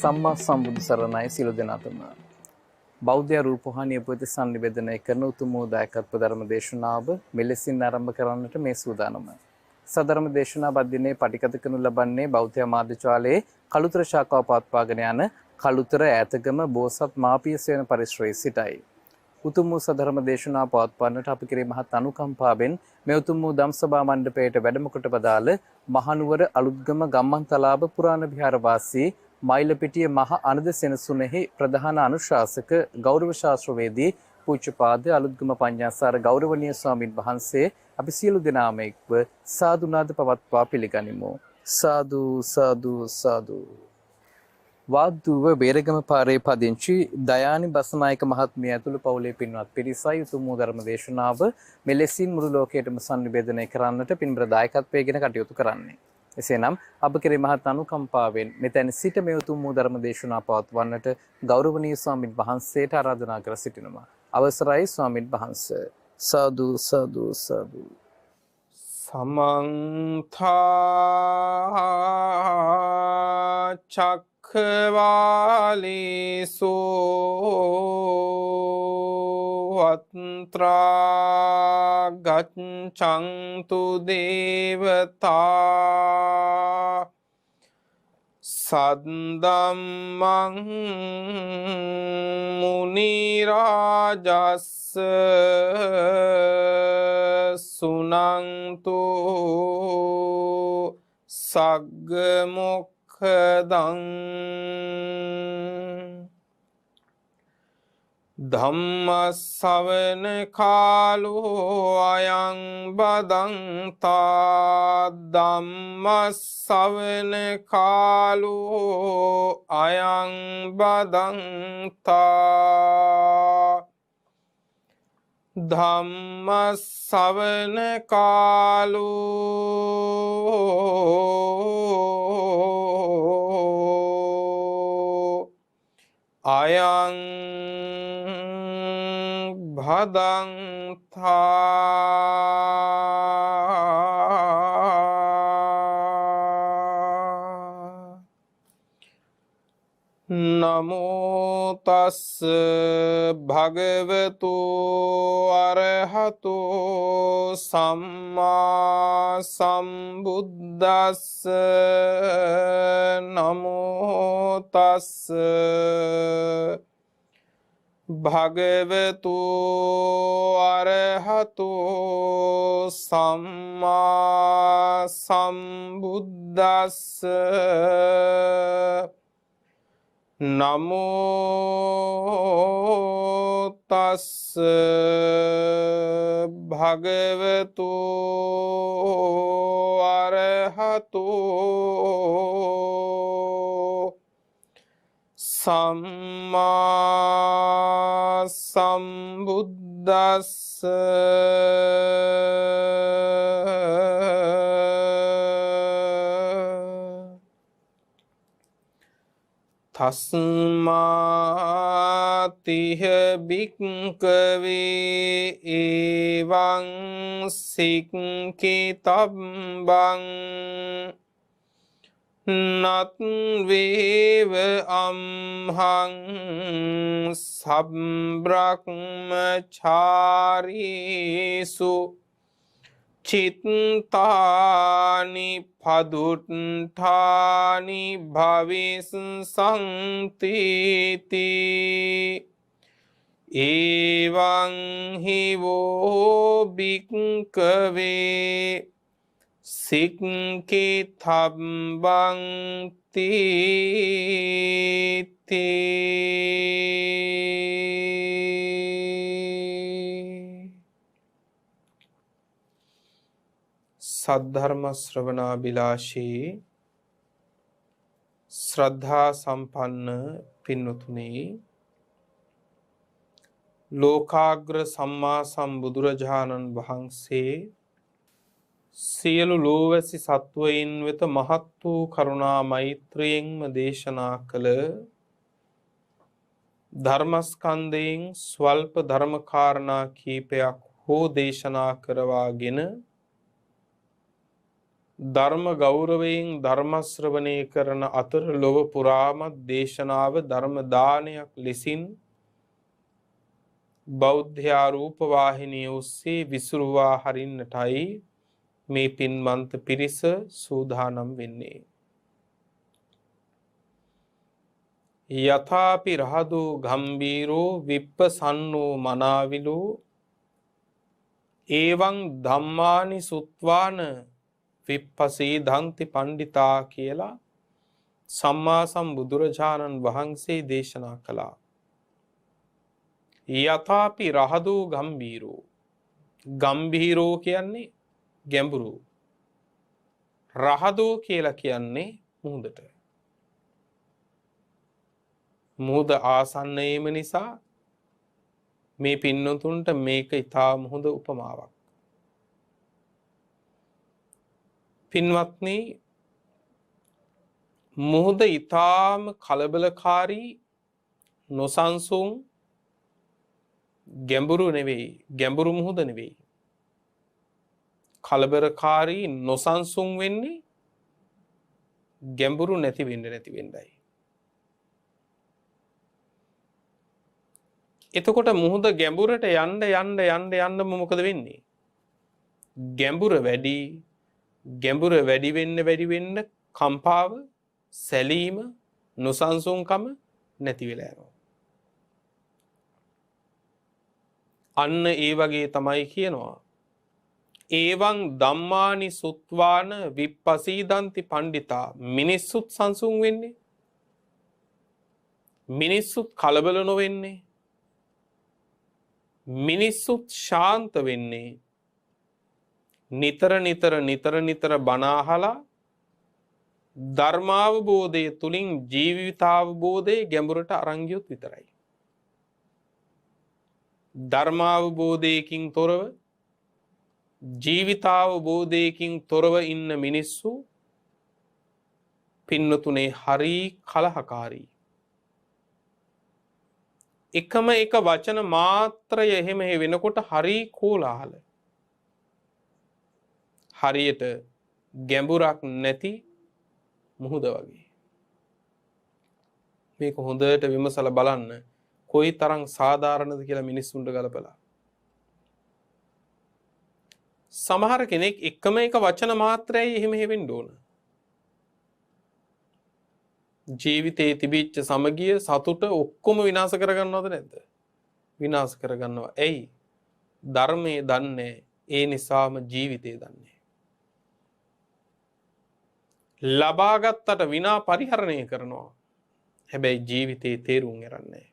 සම්මා සම්බුදු සරණයි සියලු දෙනාටම. බෞද්ධ රූපවාහිනිය පුවත සංනිවේදනය කරන උතුම් දායකත්ව ධර්ම දේශනාව මෙලෙසින් ආරම්භ කරන්නට මේ සූදානම. සදර්ම දේශනාව අධ්‍යයනයේ පටිගත කරනු ලබන්නේ බෞද්ධ මාධ්‍යාලයේ කළුතර ශාඛාව පවත්වාගෙන යන කළුතර ඈතගම බෝසත් මාපිය සේන පරිශ්‍රයේ සිටයි. උතුම් වූ සදර්ම දේශනාව පවත්වන්නට අප කෙරේ මහත් අනුකම්පාවෙන් මේ උතුම් වූ ධම්සභා මණ්ඩපයට වැඩම කොට වදාළ මහනුවර අලුත්ගම ගම්මන්තලාව පුරාණ විහාර වාසී මයිලපිටිය මහ අනද සෙනසුනේහි ප්‍රධාන අනුශාසක ගෞරව ශාස්ත්‍රවේදී පූජ්‍යපාද අලුත්ගම පඤ්ඤාසාර ගෞරවනීය ස්වාමින් වහන්සේ අපි සියලු දෙනාම එක්ව සාදුනාද පවත්වා පිළිගනිමු. සාදු සාදු සාදු. වාද්දුව බේරගම පාරේ පදිංචි දයානි බසනායක මහත්මිය ඇතුළු පවුලේ පින්වත් පිරිසයි උතුම් වූ ධර්ම දේශනාව මෙලෙසින් මුළු ලෝකයටම සංනිවේදනය කරන්නට පින්බර දායකත්වයෙන් කටයුතු කරන්නේ. එසේනම් අප කෙරේ මහත් අනුකම්පාවෙන් මෙතැන සිට මේ උතුම් වූ ධර්ම දේශනාව පවත්වන්නට ගෞරවනීය ස්වාමින් වහන්සේට ආරාධනා කර සිටිනවා. අවසරයි ස්වාමින් වහන්සේ. සාදු සාදු සාදු. සමන්ත චක්ඛවාලේසු අත්‍රා ගච්ඡන්තු දේවතා සද්දම්මං මුනි රාජස් සුනන්තු සග්ග මොක්ඛදං ධම්ම ශ්‍රවණ කාලෝ අයං බදන්තා ධම්ම ශ්‍රවණ කාලෝ අයං බදන්තා ධම්ම ශ්‍රවණ කාලෝ අයං භදන්තා. නමෝ තස්ස භගවතු අරහතෝ සම්මා සම්බුද්දස්ස. නමෝ තස්ස භගවතු අරහතෝ සම්මා සම්බුද්දස්ස. නමෝ තස්ස භගවතු අරහතෝ සම්මා සම්බුද්දස්ස. තස්මාතිහ භික්ඛවේ එවං සික්ඛිතබ්බං නත් වේව අම්හං සබ්බ්‍රහ්මචාරීසු චිත්තානි පදුට්ඨානි භවිස්සන්තිති. එවං හිවෝ භික්ඛවේ සික්ඛිතබ්බං තීති. සද්ධර්ම ශ්‍රවණාබිලාෂී ශ්‍රද්ධා සම්පන්න පින්වතුනි, ලෝකාග්‍ර සම්මා සම්බුදුරජාණන් වහන්සේ සියලු ලෝවැසි සත්වයින් වෙත මහත් වූ කරුණා මෛත්‍රියෙන්ම දේශනා කළ ධර්මස්කන්ධයෙන් ස්වල්ප ධර්මකාරණා කීපයක් හෝ දේශනා කරවාගෙන ධර්ම ගෞරවයෙන් ධර්ම ශ්‍රවණය කරන අතර ලොව පුරාම දේශනාව ධර්ම දානයක් ලෙසින් බෞද්ධ රූප වාහිනිය ඔස්සේ විසුරුවා හරින්නටයි මේ පින්වන්ත පිරිස සූදානම් වෙන්නේ. යථාපි රහදෝ ගම්බීරෝ විප්පසන්නෝ මනාවිලෝ එවං ධම්මානි සුත්වාන විප්පසී දන්ති පණ්ඩිතා කියලා සම්මා සම්බුදුරජාණන් වහන්සේ දේශනා කළා. යථාපි රහදෝ ගම්බීරෝ, ගම්බීරෝ කියන්නේ ගැඹුරු, රහදෝ කියලා කියන්නේ මුහුදට. මුහුද ආසන්නයේම නිසා මේ පින්නතුන්ට මේක ඉතාම හොඳ උපමාවක්. පින්වත්නි, මුහුද ඉතාම කලබලකාරී, නොසන්සුන්, ගැඹුරු නෙවෙයි, ගැඹුරු මුහුද නෙවෙයි. කලබලකාරී නොසන්සුන් වෙන්නේ ගැඹුරු නැති වෙන්නයි. එතකොට මුහුද ගැඹුරට යන්න මොකද වෙන්නේ? ගැඹුර වැඩි වෙන්න කම්පාව, සැලීම, නොසන්සුන්කම නැති වෙලා යනවා. අන්න ඒ වගේ තමයි කියනවා. ඒවං ධම්මානි සුත්වාන විප්පසීදන්ති පණ්ඩිතා. මිනිස්සුත් සංසුන් වෙන්නේ, මිනිස්සුත් කලබල නොවෙන්නේ, මිනිස්සුත් ශාන්ත වෙන්නේ නිතර බණ අහලා ධර්මාවබෝධය තුලින් ජීවිතාවබෝධයේ ගැඹුරට අරන් ගියොත් විතරයි. ධර්මාවබෝධයකින් තොරව, ජීවිතාවබෝධයකින් තොරව ඉන්න මිනිස්සු පින්නතුනේ හරි කලහකාරී. එකම එක වචන මාත්‍රය එහෙම වෙනකොට හරි කෝලාහල. හරියට ගැඹුරක් නැති මුහුද වගේ. මේක හොඳට විමසලා බලන්න කොයි තරම් සාධාරණද කියලා මිනිස්සුන්ට ගලපලා. සමහර කෙනෙක් එකම එක වචන මාත්‍රයයි එහෙම වෙන්න ඕන. ජීවිතයේ තිබිච්ච සමගිය, සතුට ඔක්කොම විනාශ කරගන්නවද නැද්ද? විනාශ කරගන්නවා. ඇයි? ධර්මයේ දන්නේ, ඒ නිසාම ජීවිතේ දන්නේ. ලබාගත්තට විනා පරිහරණය කරනවා. හැබැයි ජීවිතේ තේරුම් ගන්නේ.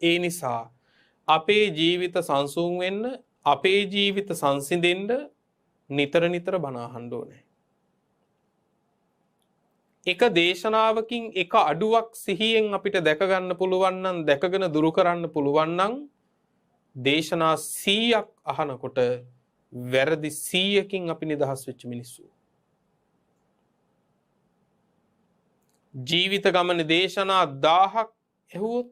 ඒ නිසා අපේ ජීවිත සංසුන් වෙන්න, අපේ ජීවිත සංසිඳෙන්න නිතර බණ අහන්න ඕනේ. එක දේශනාවකින් එක අඩුවක් සිහියෙන් අපිට දැක ගන්න පුළුවන් නම්, දැකගෙන දුරු කරන්න පුළුවන් නම්, දේශනා 100ක් අහනකොට වැරදි 100කින් අපි නිදහස් වෙච්ච මිනිස්සු. ජීවිත ගමන දේශනා 1000ක් ඇහුවොත්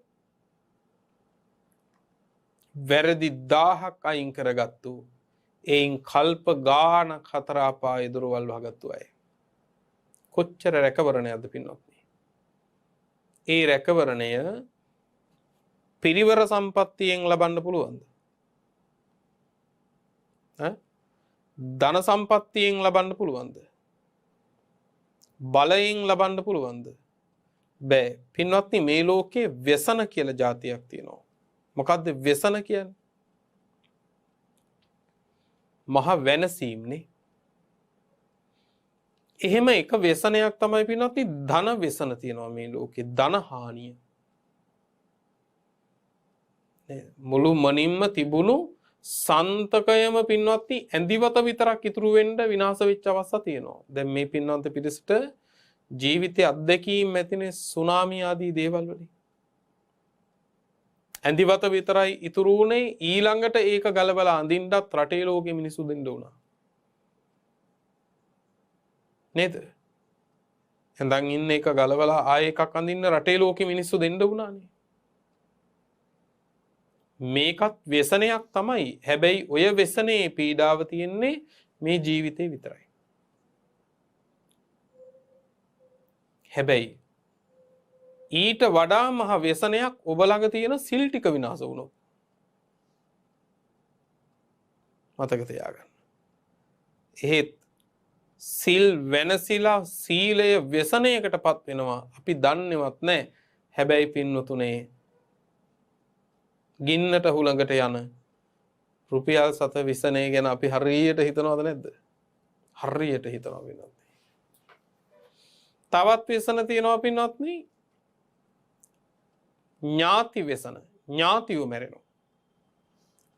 වැරදි 1000ක් අයින් කරගත්තු, එයින් කල්ප ගානක් හතර අපායේ දොරවල් වහගත්තු අය. කොච්චර රැකවරණයක්ද පින්වත්නි? ඒ රැකවරණය පිරිවර සම්පත්තියෙන් ලබන්න පුළුවන්ද? ධන සම්පත්තියෙන් ලබන්න පුළුවන්ද? බලයෙන් ලබන්න පුළුවන්ද? බෑ. පින්වත්නි, මේ ලෝකේ व्यसन කියලා જાතියක් තියෙනවා. මොකද්ද व्यसन කියන්නේ? මහ වෙනසීම්නේ. එහෙම එක व्यसනයක් තමයි පින්වත්නි ධන व्यसन තියෙනවා මේ ලෝකේ. ධන හානිය. මුළු මනින්ම තිබුණු සන්තකයම පින්වත්නි ඇඳිවත විතරක් ඉතුරු වෙන්න විනාශ වෙච්ච අවස්ථා තියෙනවා. දැන් මේ පින්වන්ත පිරිසට ජීවිතයේ අත්දැකීම් ඇතිනේ, සුනාමි ආදී දේවල් වලින්. ඇඳිවත විතරයි ඉතුරු වුණේ, ඊළඟට ඒක ගලවලා අඳින්නත් රටේ ලෝකෙ මිනිස්සු දෙන්න උනා. නේද? ඇඳන් ඉන්න එක ගලවලා ආයෙ එකක් අඳින්න රටේ ලෝකෙ මිනිස්සු දෙන්න උනානේ. මේකත් व्यसනයක් තමයි. හැබැයි ඔය व्यसනේ පීඩාව තියෙන්නේ මේ ජීවිතේ විතරයි. හැබැයි ඊට වඩා මහ ව්‍යසනයක් ඔබ ළඟ තියෙන සිල් ටික විනාශ වුණොත් මතක තියාගන්න. එහෙත් සිල් වෙනසිලා සීලය ව්‍යසනයකටපත් වෙනවා අපි දන්නේවත් නැහැ. හැබැයි පින්වතුනේ ගින්නට හුළඟට යන රුපියල් 7 විසනය ගැන අපි හරියට හිතනවද නැද්ද? හරියට හිතනවා වෙනවා. තවත් ව්‍යසන තියෙනවා පින්වත්නි. ඥාති ව්‍යසන. ඥාතිව මැරෙනවා.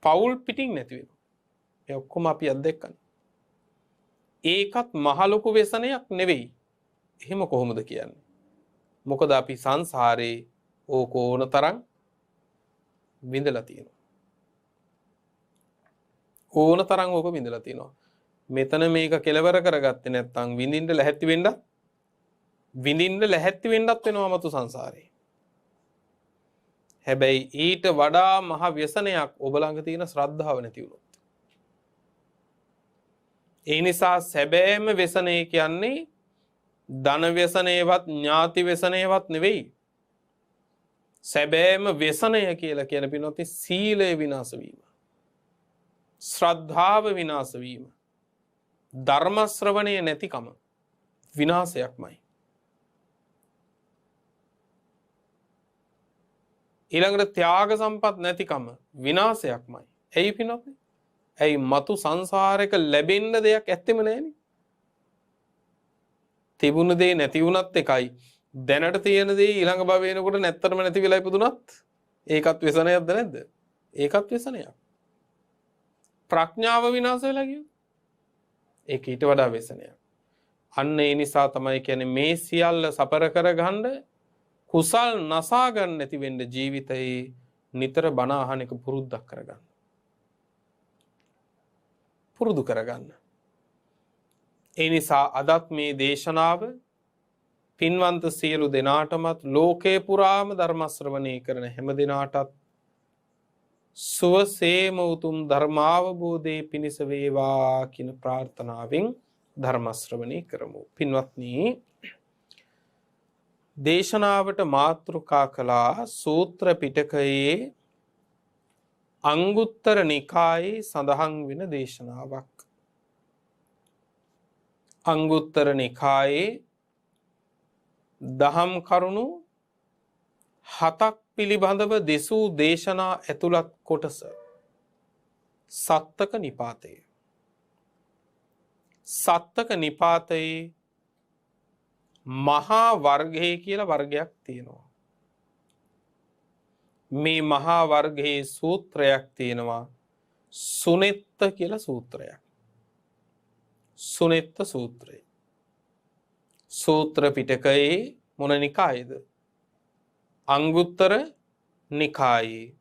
පවුල් පිටින් නැති වෙනවා. ඒ ඔක්කොම අපි අත්දැක්කනේ. ඒකත් මහ ලොකු ව්‍යසනයක් නෙවෙයි. එහෙම කොහොමද කියන්නේ? මොකද අපි සංසාරේ ඕක ඕන තරම් විඳලා තියෙනවා. ඕන තරම් ඕක විඳලා තියෙනවා. මෙතන මේක කෙලවර කරගත්තේ නැත්නම් විඳින්න ලැහැත්ති වෙන්නත් වෙනවා මතු සංසාරේ. හැබැයි ඊට වඩා මහ ව්‍යසනයක් ඔබ ළඟ තියෙන ශ්‍රද්ධාව නැති වුණොත්. ඒ නිසා සැබෑම ව්‍යසනය කියන්නේ ධන ව්‍යසනයවත් ඥාති ව්‍යසනයවත් නෙවෙයි. සැබෑම ව්‍යසනය කියලා කියන පිනොත් සීලය විනාශ වීම. ශ්‍රද්ධාව විනාශ වීම. ධර්ම ශ්‍රවණය නැතිකම විනාශයක්මයි. ඊළඟට ත්‍යාග සම්පත් නැතිකම විනාශයක්මයි. ඇයි පිනොත්නේ? ඇයි මතු සංසාරයක ලැබෙන්න දෙයක් ඇත්තෙම නැහෙනේ. තිබුණ දේ නැති වුණත් එකයි. දැනට තියෙන දේ ඊළඟ භවය එනකොට නැත්තරම නැති වෙලා ඉපදුනත් ඒකත් ව්‍යසනයක්ද නැද්ද? ඒකත් ව්‍යසනයක්. ප්‍රඥාව විනාශ වෙලා ගියොත් ඒක ඊට වඩා ව්‍යසනයක්. අන්න ඒ නිසා තමයි කියන්නේ මේ සියල්ල සපර කරගන්න කුසල් නසා ගන්න නැති වෙන්න ජීවිතේ නිතර බණ අහන එක පුරුද්දක් කරගන්න. පුරුදු කරගන්න. ඒ නිසා අදත් මේ දේශනාව පින්වන්ත සියලු දෙනාටමත් ලෝකේ පුරාම ධර්ම ශ්‍රවණය කරන හැම දිනාටත් සුවසේම උතුම් ධර්මාවබෝධයේ පිණිස වේවා කියන ප්‍රාර්ථනාවෙන් ධර්ම ශ්‍රවණය කරමු. පින්වත්නි, දේශනාවට මාතෘකා කළා සූත්‍ර පිටකයේ අංගුත්තර නිකායේ සඳහන් වෙන දේශනාවක්. අංගුත්තර නිකායේ දහම් කරුණු 7ක් පිළිබඳව දෙසූ දේශනා ඇතුළත් කොටස සත්තක නිපාතය. සත්තක නිපාතයේ මහා වර්ගය කියලා වර්ගයක් තියෙනවා. මේ මහා වර්ගයේ සූත්‍රයක් තියෙනවා සුනෙත්ත කියලා සූත්‍රයක්. සුනෙත්ත සූත්‍රය. සූත්‍ර පිටකයේ මොන නිකායේද? අංගුත්තර නිකායේ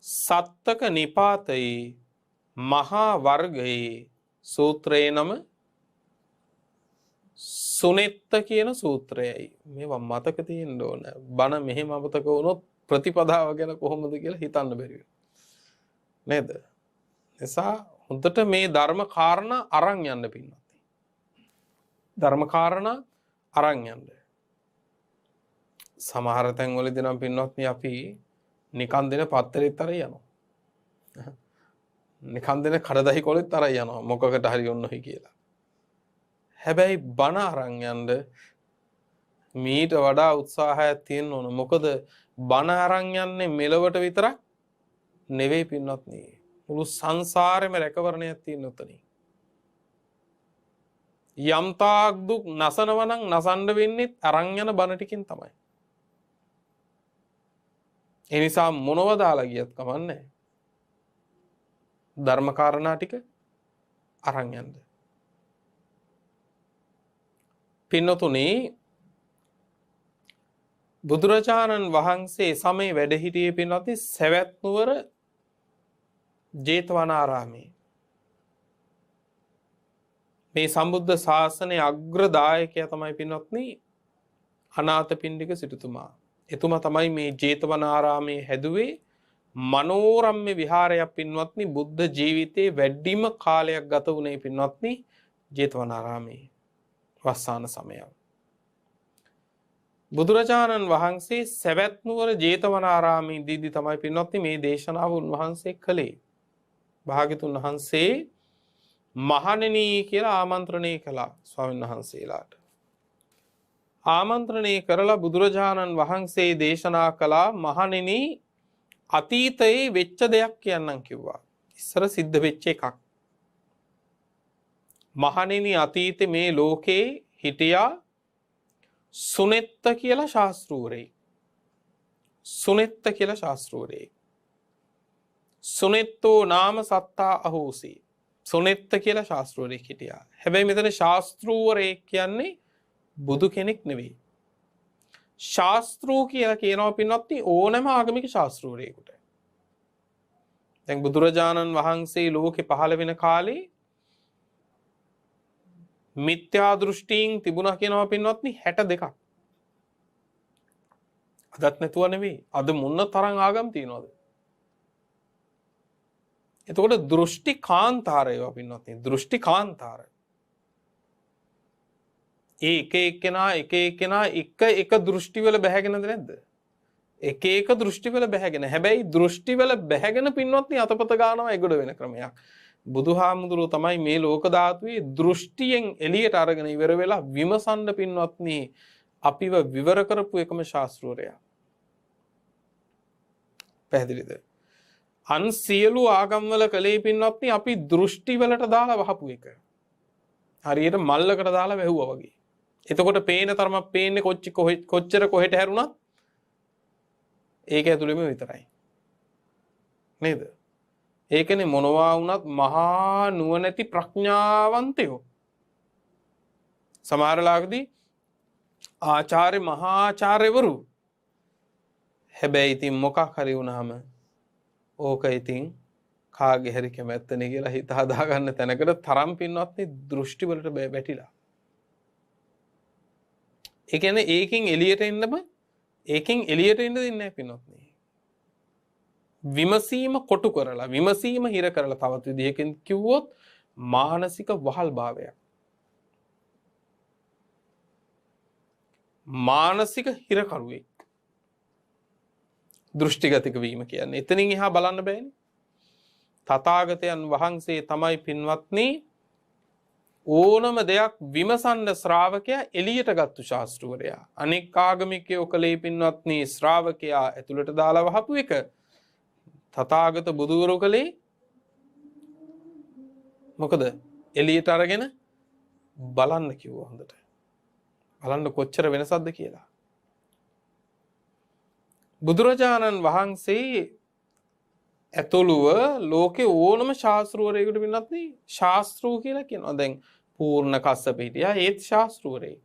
සත්තක නිපාතයේ මහා වර්ගයේ සූත්‍රයේ නම සුනෙත්ත කියන සූත්‍රයයි. මේවා මතක තියෙන්න ඕන. බණ මෙහෙම අමතක වුණොත් ප්‍රතිපදාව ගැන කොහොමද කියලා හිතන්න බැරි නේද? නිසා හොඳට මේ ධර්ම කාරණා අරන් යන්න පින්නත්. ධර්ම කාරණා අරන් යන්න. සමහර තැන්වලදී නම් පින්නත්නි අපි නිකන් දෙන පත්තරෙත් අර යනවා. නිකන් දෙන කඩදාහි කොලෙත් අර යනවා. මොකකට හරි ඔන්නොයි කියලා. හැබැයි බණ අරන් යන්න මීට වඩා උත්සාහයක් තියෙන්න ඕන. මොකද බණ අරන් යන්නේ මෙලවට විතරක් නෙවෙයි පින්වත්නි. මුළු සංසාරෙම රැකවරණයක් තියෙන උතනින්. යම් තාක් දුක් නසනවා නම් නසන්න වෙන්නේ අරන් යන බණ ටිකෙන් තමයි. ඒ නිසා මොනව දාලා ගියත් කමන්නේ. ධර්ම කාරණා ටික අරන් යන්න. පින්නතුනි, බුදුරජාණන් වහන්සේ සමේ වැඩ හිටියේ පින්වත්නි සවැත් නුවර ජේතවනාරාමේ. මේ සම්බුද්ධ ශාසනයේ අග්‍රදායකයා තමයි පින්වත්නි අනාථපිණ්ඩික සිටුතුමා. එතුමා තමයි මේ ජේතවනාරාමේ හැදුවේ මනෝරම්‍ය විහාරයක් පින්වත්නි බුද්ධ ජීවිතයේ වැඩිම කාලයක් ගත වුණේ පින්වත්නි ජේතවනාරාමයේ වස්සාන සමයව. බුදුරජාණන් වහන්සේ සවැත් නුවර ජේතවනාරාමයේ දීදී තමයි පින්වත්නි මේ දේශනාව උන්වහන්සේ කළේ. භාග්‍යතුන් වහන්සේ මහණෙනි කියලා ආමන්ත්‍රණය කළා ස්වාමීන් වහන්සේලාට. ආමන්ත්‍රණය කරලා බුදුරජාණන් වහන්සේ දේශනා කළා මහණෙනි අතීතයේ වෙච්ච දෙයක් කියන්නම් කිව්වා. ඉස්සර සිද්ධ වෙච්ච එකක්. මහණෙනි අතීතේ මේ ලෝකේ හිටියා සුනෙත්ත කියලා ශාස්ත්‍රූවරයෙක්. සුනෙත්ත කියලා ශාස්ත්‍රූවරයෙක්. සුනෙත්තෝ නාම සත්තා අහෝසි. සුනෙත්ත කියලා ශාස්ත්‍රූවරයෙක් හිටියා. හැබැයි මෙතන ශාස්ත්‍රූවරයෙක් කියන්නේ බුදු කෙනෙක් නෙවෙයි. ශාස්ත්‍රූ කියලා කියනවා පින්වත්නි ඕනෑම ආගමික ශාස්ත්‍රූවරයෙකුට. දැන් බුදුරජාණන් වහන්සේ ලෝකේ පහළ වෙන කාලේ මිත්‍යා දෘෂ්ටීන් තිබුණා කියනවා පින්වත්නි 62ක්. අදත් නැතුව නෙවෙයි. අද මොන තරම් ආගම් තියනවද? එතකොට දෘෂ්ටි කාන්තාරය ඒවා පින්වත්නි දෘෂ්ටි කාන්තාර. ඒ එක එක්කෙනා එක දෘෂ්ටිවල බැහැගෙනද නැද්ද? එක දෘෂ්ටිවල බැහැගෙන. හැබැයි දෘෂ්ටිවල බැහැගෙන පින්වත්නි අතපත ගන්නවා ඒගොඩ වෙන ක්‍රමයක්. බුදුහාමුදුරුවෝ තමයි මේ ලෝක ධාතුවේ දෘෂ්ටියෙන් එළියට අරගෙන ඉවර වෙලා විමසන්න පින්වත්නි අපිව විවර කරපු එකම ශාස්ත්‍රවරයා. පැහැදිලිද? අන් සියලු ආගම්වල කලේ පින්වත්නි අපි දෘෂ්ටිවලට දාලා වහපු එක. හරියට මල්ලකට දාලා වැහුවා වගේ. එතකොට පේන තරමක් පේන්නේ කොච්චර කොහෙට හැරුණත් ඒක ඇතුළෙම විතරයි. නේද? ඒකනේ මොනවා වුණත් මහා නුවණැති ප්‍රඥාවන්තයෝ. සමහර ලාකදී ආචාර්ය මහාචාර්යවරු. හැබැයි ඉතින් මොකක් හරි වුණාම ඕක ඉතින් කාගේ හරි කැමැත්තනේ කියලා හිත හදාගන්න තැනකට තරම් පින්වත්නි දෘෂ්ටි වලට වැටිලා. ඒ කියන්නේ ඒකෙන් එළියට එන්න දෙන්නේ නැහැ පින්වත්නි. විමසීම කොටු කරලා විමසීම හිර කරලා තවත් විදිහකින් කිව්වොත් මානසික වහල් භාවයක්. මානසික හිරකරුවෙක්. දෘෂ්ටිගතික වීම කියන්නේ. එතනින් එහා බලන්න බෑනේ. තථාගතයන් වහන්සේ තමයි පින්වත්නි ඕනම දෙයක් විමසන්න ශ්‍රාවකයා එළියට ගත්තු ශාස්ත්‍රවරයා. අනෙක් ආගමිකයෝ කලේ පින්වත්නි ශ්‍රාවකයා ඇතුළට දාලා වහපු එක. තථාගත බුදුවරු කලේ මොකද? එළියට අරගෙන බලන්න කිව්වා හොඳට. බලන්න කොච්චර වෙනසක්ද කියලා. බුදුරජාණන් වහන්සේ ඇතුළුව ලෝකේ ඕනම ශාස්ත්‍රවරයෙකුට පින්නත් ශාස්ත්‍රූ කියලා කියනවා. දැන් පූර්ණ කස්සප හිටියා ඒත් ශාස්ත්‍රවරයෙක්.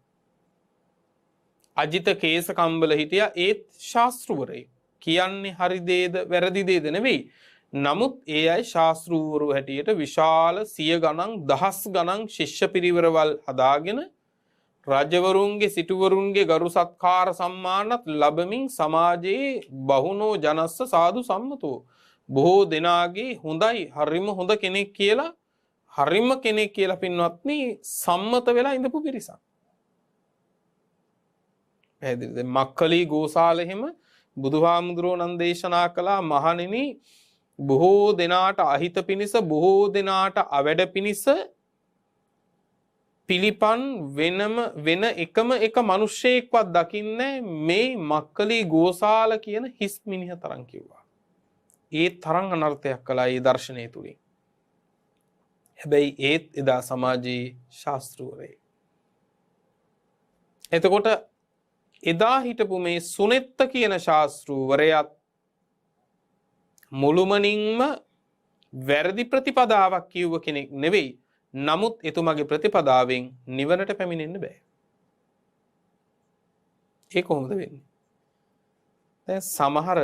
අජිත කේස කම්බල හිටියා ඒත් ශාස්ත්‍රවරයෙක්. කියන්නේ හරි දේද වැරදි දේද නෙවෙයි. නමුත් ඒ අය ශාස්ත්‍රූවරු හැටියට විශාල 100 ගණන් දහස් ගණන් ශිෂ්‍ය පිරිවරවල් හදාගෙන රජවරුන්ගේ සිටුවරුන්ගේ ගරු සත්කාර සම්මානත් ලැබමින් සමාජයේ බහුනෝ ජනස්ස සාදු සම්මතෝ බොහෝ දෙනාගේ හොඳයි හරිම හොඳ කෙනෙක් කියලා පින්වත්නි සම්මත වෙලා ඉඳපු පිරිසක්. පැහැදිලිද? මක්කලි ගෝසාල එහෙම බුදුහාමුදුරුවෝ නම් දේශනා කළා මහණෙනි බොහෝ දෙනාට අහිත පිණිස බොහෝ දෙනාට අවැඩ පිණිස පිළිපන් වෙන එකම එක මිනිස්සෙක්වත් දකින්නේ මේ මක්කලි ගෝසාල කියන හිස් මිනිහ තරම් කිව්වා. ඒ තරම් අනර්ථයක් කළා ඒ දර්ශනය තුලින්. හැබැයි ඒත් එදා සමාජයේ ශාස්ත්‍රවරයෙක්. එතකොට එදා හිටපු මේ සුනෙත්ත කියන ශාස්ත්‍රවරයාත් මුළුමනින්ම වැරදි ප්‍රතිපදාවක් කියව කෙනෙක් නෙවෙයි. නමුත් එතුමාගේ ප්‍රතිපදාවෙන් නිවනට පැමිණෙන්න බෑ. ඒ කොහොමද වෙන්නේ? දැන් සමහර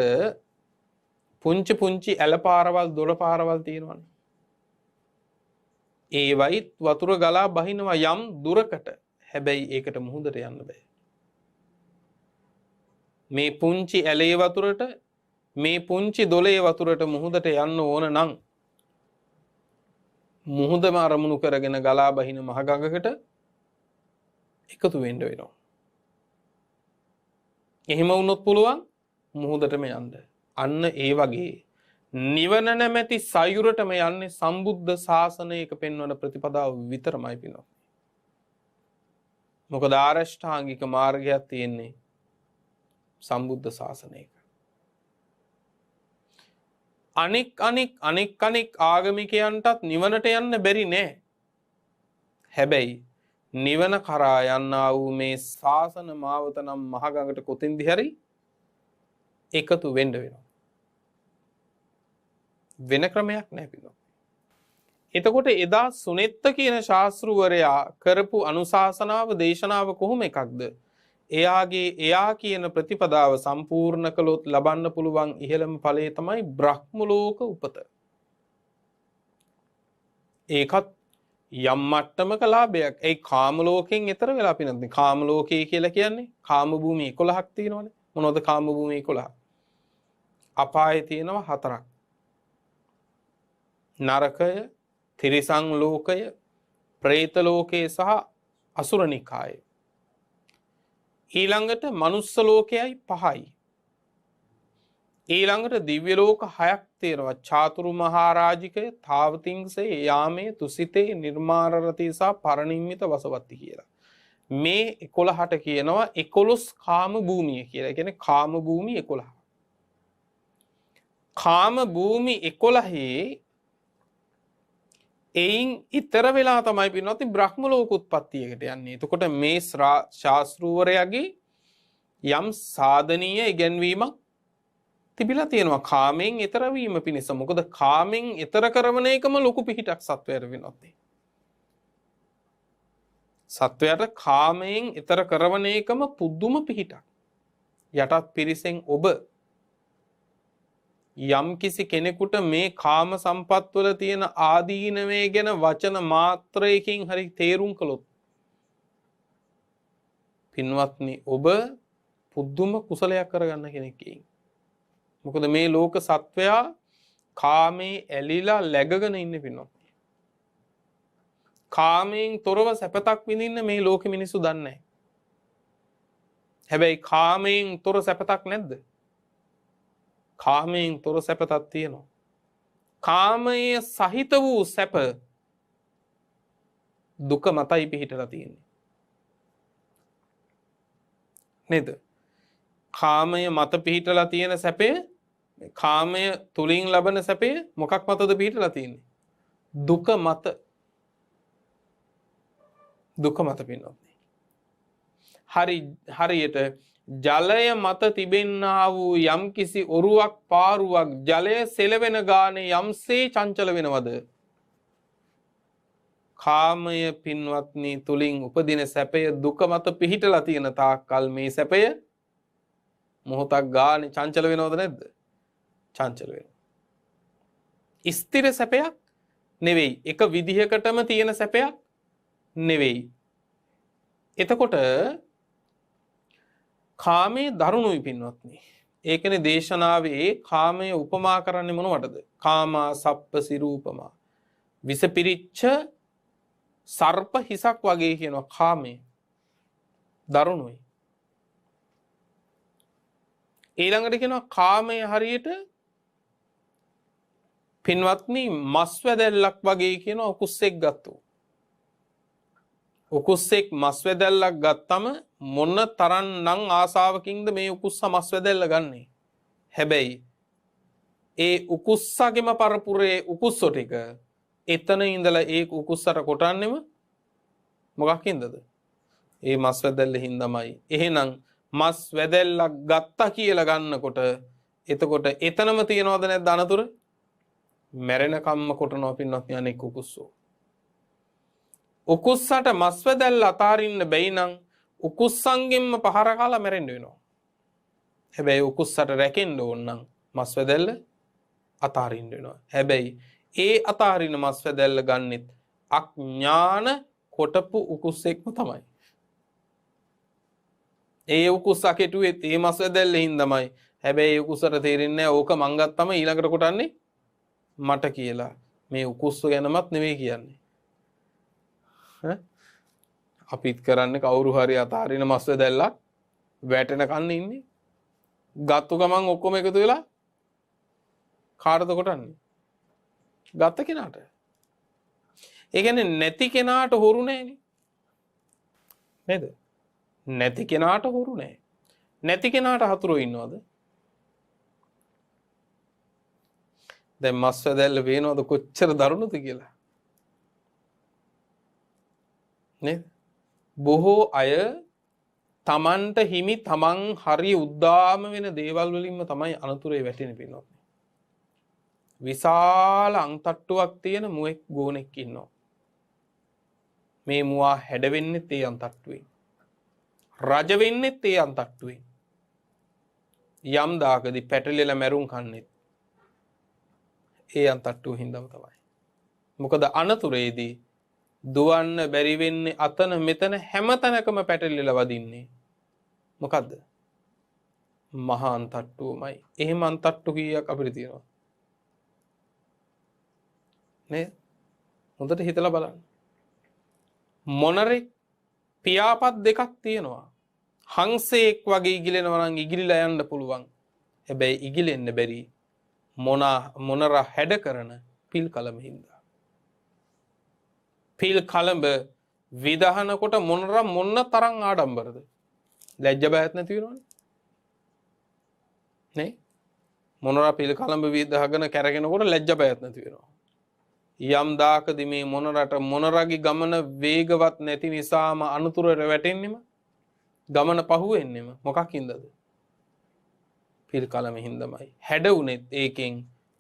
පුංචි ඇලපාරවල් දොළ පාරවල් තියෙනවනේ. ඒවයි වතුර ගලා බහිනවා යම් දුරකට. හැබැයි ඒකට මුහුදට යන්න බෑ. මේ පුංචි ඇලේ වතුරට මේ පුංචි දොලේ වතුරට මුහුදට යන්න ඕන නම් මුහුදම අරමුණු කරගෙන ගලා බහින මහ ගඟකට එකතු වෙන්න වෙනවා. එහෙම වුණොත් පුළුවන් මුහුදටම යන්න. අන්න ඒ වගේ නිවන නැමැති සයුරටම යන්නේ සම්බුද්ධ ශාසනයක පෙන්වන ප්‍රතිපදාව විතරමයි පිනෝ. මොකද ආරෂ්ඨාංගික මාර්ගයක් තියෙන්නේ සම්බුද්ධ ශාසනයක. අනෙක් ආගමිකයන්ටත් නිවනට යන්න බැරි නෑ. හැබැයි නිවන කරා යන්නා වූ මේ ශාසන මාවත නම් මහගඟට කොතින්දි හරි එකතු වෙන්න වෙනවා. වෙන ක්‍රමයක් නැහැ පිටු. එතකොට එදා සුනෙත්ත කියන ශාස්ත්‍රවරයා කරපු අනුශාසනාව දේශනාව කොහොම එකක්ද? එයා කියන ප්‍රතිපදාව සම්පූර්ණ කළොත් ලබන්න පුළුවන් ඉහළම ඵලය තමයි බ්‍රහ්ම ලෝක උපත. ඒකත් යම් මට්ටමක ලාභයක්. ඒ කාම ලෝකෙන් ඈතර වෙලා පිනන්නේ. කාම ලෝකය කියලා කියන්නේ කාම භූමි 11ක් තියෙනවනේ. මොනවද කාම භූමි 11? අපායේ තියෙනවා 4ක්. නරකය, තිරිසන් ලෝකය, പ്രേත ලෝකය සහ අසුර නිකාය. ඊළඟට මනුස්ස ලෝකයයි 5යි. ඊළඟට දිව්‍ය ලෝක 6ක් තියෙනවා. චාතුරු මහරජිකය, තාවතිංසය, යාමේ, තුසිතේ, නිර්මාරරති සහ පරිනිම්මිත වසවත්ති කියලා. මේ 11ට කියනවා 11 කාම භූමිය කියලා. කියන්නේ කාම භූමි 11. කාම භූමි 11 එයින් ඊතර වෙලා තමයි පින්නොත් බ්‍රහ්ම ලෝක උත්පත්තියකට යන්නේ. එතකොට මේ ශාස්ත්‍රූවරයාගේ යම් සාධනීය ඉගැන්වීමක් තිබිලා තියෙනවා කාමෙන් ඊතර වීම පිණිස. මොකද කාමෙන් ඊතර කරන එකම ලොකු පිහිටක් සත්වයට වෙනොත්. සත්වයට කාමයෙන් ඊතර කරන එකම පුදුම පිහිටක්. යටත් පිරිසෙන් ඔබ යම් කිසි කෙනෙකුට මේ කාම සම්පත් වල තියෙන ආදීනවේ ගැන වචන මාත්‍රයකින් හරි තේරුම් කළොත් පින්වත්නි ඔබ පුදුම කුසලයක් කරගන්න කෙනෙක් වෙයි. මොකද මේ ලෝක සත්වයා කාමේ ඇලිලා läගගෙන ඉන්නේ පින්වත්නි. කාමයෙන් තොරව සැපතක් විඳින්න මේ ලෝකෙ මිනිස්සු දන්නේ නැහැ. හැබැයි කාමයෙන් තොර සැපතක් නැද්ද? කාමයෙන් තොර සැපතක් තියෙනවා. කාමයේ සහිත වූ සැප දුක මතයි පිහිටලා තියෙන්නේ. නේද? කාමය මත පිහිටලා තියෙන සැපය, කාමය තුලින් ලබන සැපය මොකක් මතද පිහිටලා තියෙන්නේ? දුක මත. දුක මත පින්නොත්. හරියට ජලය මත තිබෙන්නා වූ යම් කිසි ඔරුවක් පාරුවක් ජලය සෙලවෙන ගානේ යම්සේ චංචල වෙනවද? කාමය පින්වත්නි තුලින් උපදින සැපය දුක මත පිහිටලා තියෙන තාක්කල් මේ සැපය මොහොතක් ගානේ චංචල වෙනවද නැද්ද? චංචල වෙනවා. ස්ථිර සැපයක් නෙවෙයි. එක විදිහකටම තියෙන සැපයක් නෙවෙයි. එතකොට කාමයේ දරුණුයි පින්වත්නි. ඒකනේ දේශනාවේ කාමයේ උපමා කරන්නේ මොනවටද? කාමා සප්ප සිරූපමා. විස පිරිච්ච සර්ප හිසක් වගේ කියනවා කාමයේ. දරුණුයි. ඊළඟට කියනවා කාමයේ හරියට පින්වත්නි මස් වැදැල්ලක් වගේ කියනවා උකුස්සෙක් ගත්තෝ. උකුස්සෙක් මස් වැදැල්ලක් ගත්තම මොන තරම්නම් ආසාවකින්ද මේ උකුස්ස මස් වැදැල්ල ගන්නෙ. හැබැයි ඒ උකුස්සගෙම පරපුරේ උකුස්සෝ ටික එතන ඉඳලා ඒ උකුස්සට කොටන්නෙම මොකක්ින්දද? ඒ මස් වැදැල්ල හින්දාමයි. එහෙනම් මස් වැදැල්ලක් ගත්තා කියලා ගන්නකොට එතකොට එතනම තියනවද නැද්ද අනතුර? මැරෙන කම්ම කොටනවා පින්නත් අනෙක් උකුස්සෝ. උකුස්සට මස් වැදැල්ල අතාරින්න බැයි නම් උකුස්සන්ගෙන්ම පහර කාලා මැරෙන්න වෙනවා. හැබැයි උකුස්සට රැකෙන්න ඕන නම් මස් වැදැල්ල අතාරින්න වෙනවා. හැබැයි ඒ අතාරින මස් වැදැල්ල ගන්නෙත් අඥාන කොටපු උකුස්සෙක්ම තමයි. ඒ උකුස්සා කෙටුවෙත් ඒ මස් වැදැල්ල හින්දාමයි. හැබැයි උකුස්සට තේරෙන්නේ නැහැ ඕක මං ගත්තම ඊළඟට කොටන්නේ මට කියලා. මේ උකුස්ස ගැනමත් නෙවෙයි කියන්නේ. අපිත් කරන්නේ කවුරු හරි අතාරින මස් වැදැල්ලක් වැටෙන කන්න ඉන්නේ. ගත්තු ගමන් ඔක්කොම එකතු වෙලා කාටද කොටන්නේ? ගත්ත කෙනාට. ඒ කියන්නේ නැති කෙනාට හොරු නැහැනේ. නේද? නැති කෙනාට හොරු නැහැ. නැති කෙනාට හතුරෝ ඉන්නවද? දැන් මස් වැදැල්ල පේනවද කොච්චර දරුණුද කියලා? නේද? බොහෝ අය තමන්ට හිමි තමන් හරි උද්දාම වෙන දේවල් වලින්ම තමයි අනතුරේ වැටෙන්නේ පින්නොත්. විශාල අන්තට්ටුවක් තියෙන මුවෙක් ගෝනෙක් ඉන්නවා. මේ මුවා හැඩ වෙන්නෙත් ඒ අන්තට්ටුවෙන්. රජ වෙන්නෙත් ඒ අන්තට්ටුවෙන්. යම් දාකදී පැටලෙලා මැරුම් කන්නෙත් ඒ අන්තට්ටුව හින්දාම තමයි. මොකද අනතුරේදී දුවන්න බැරි වෙන්නේ අතන මෙතන හැම තැනකම පැටලෙලා වදින්නේ. මොකද්ද? මහා අන්තට්ටුවමයි. එහෙම අන්තට්ටු කීයක් අපිට තියෙනවා? නේද? හොඳට හිතලා බලන්න. මොනරේ පියාපත් දෙකක් තියෙනවා. හංසෙක් වගේ ඉගිලෙනවා නම් ඉගිලිලා යන්න පුළුවන්. හැබැයි ඉගිලෙන්න බැරි මොනරා හැඩ කරන පිල් කලම හින්දා. පිල් කලඹ විදහනකොට මොනරා මොන තරම් ආඩම්බරද? ලැජ්ජ බයත් නැති වෙනවනේ. නේ? මොනරා පිල් කලඹ විදහගෙන කැරගෙනකොට ලැජ්ජ බයත් නැති වෙනවා. යම් දාකදී මේ මොනරගේ ගමන වේගවත් නැති නිසාම අනුතුරට වැටෙන්නෙම ගමන පහුවෙන්නෙම මොකක් හින්දාද? පිල් කලම හින්දාමයි. හැඩ උනේත් ඒකෙන්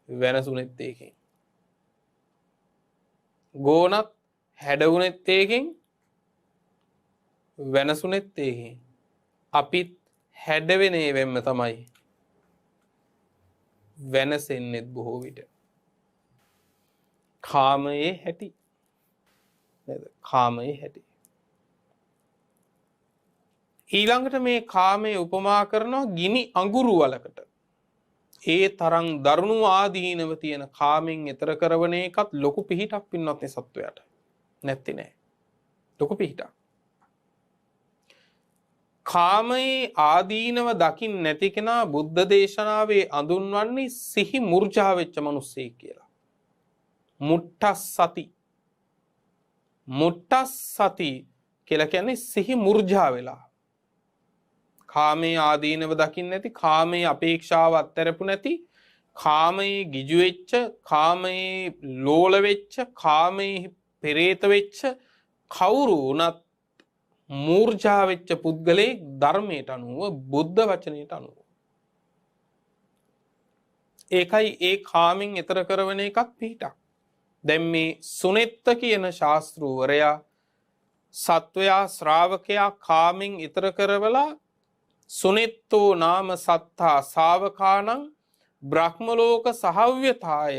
වෙනසුනේත් ඒකෙන්. ගෝනත් හැඩ උනේත් ඒකෙන් වෙනසුනේත් ඒකෙන්. අපිත් හැඩ වෙනේ වෙන්න තමයි වෙනසෙන්නේත් බොහෝ විට. කාමයේ හැටි. නේද? කාමයේ හැටි. ඊළඟට මේ කාමයේ උපමා කරනවා ගිනි අඟුරු වලකට. ඒ තරම් දරුණු ආදීනව තියෙන කාමෙන් එතර කරවන එකත් ලොකු පිහිටක් පින්නත් නේ සත්වයාට. නැත්ති නෑ. ලොකු පිහිටක්. කාමයේ ආදීනව දකින්න නැති කෙනා බුද්ධ දේශනාවේ අඳුන්වන්නේ සිහි මුර්ජා වෙච්ච මිනිස්සෙක් කියලා. මුට්ටස්සති. මුට්ටස්සති කියලා කියන්නේ සිහි මුර්ජා වෙලා. කාමයේ ආදීනව දකින්න නැති, කාමයේ අපේක්ෂාව අත්හැරපු නැති, කාමයේ ගිජු වෙච්ච, කාමයේ ලෝල වෙච්ච, කාමයේ පෙරේත වෙච්ච කවුරු වුණත් මූර්ජා වෙච්ච පුද්ගලයෙක් ධර්මයට අනුව, බුද්ධ වචනයට අනුව. ඒකයි ඒ කාමෙන් එතර කරවන එකක් පිහිටක්. දැන් මේ සුනෙත්ත කියන ශාස්ත්‍රූවරයා සත්වයා ශ්‍රාවකයා කාමෙන් එතර කරවලා සුනෙත්තෝ නාම සත්තා ශාවකානං බ්‍රහ්මලෝක සහව්‍යතාය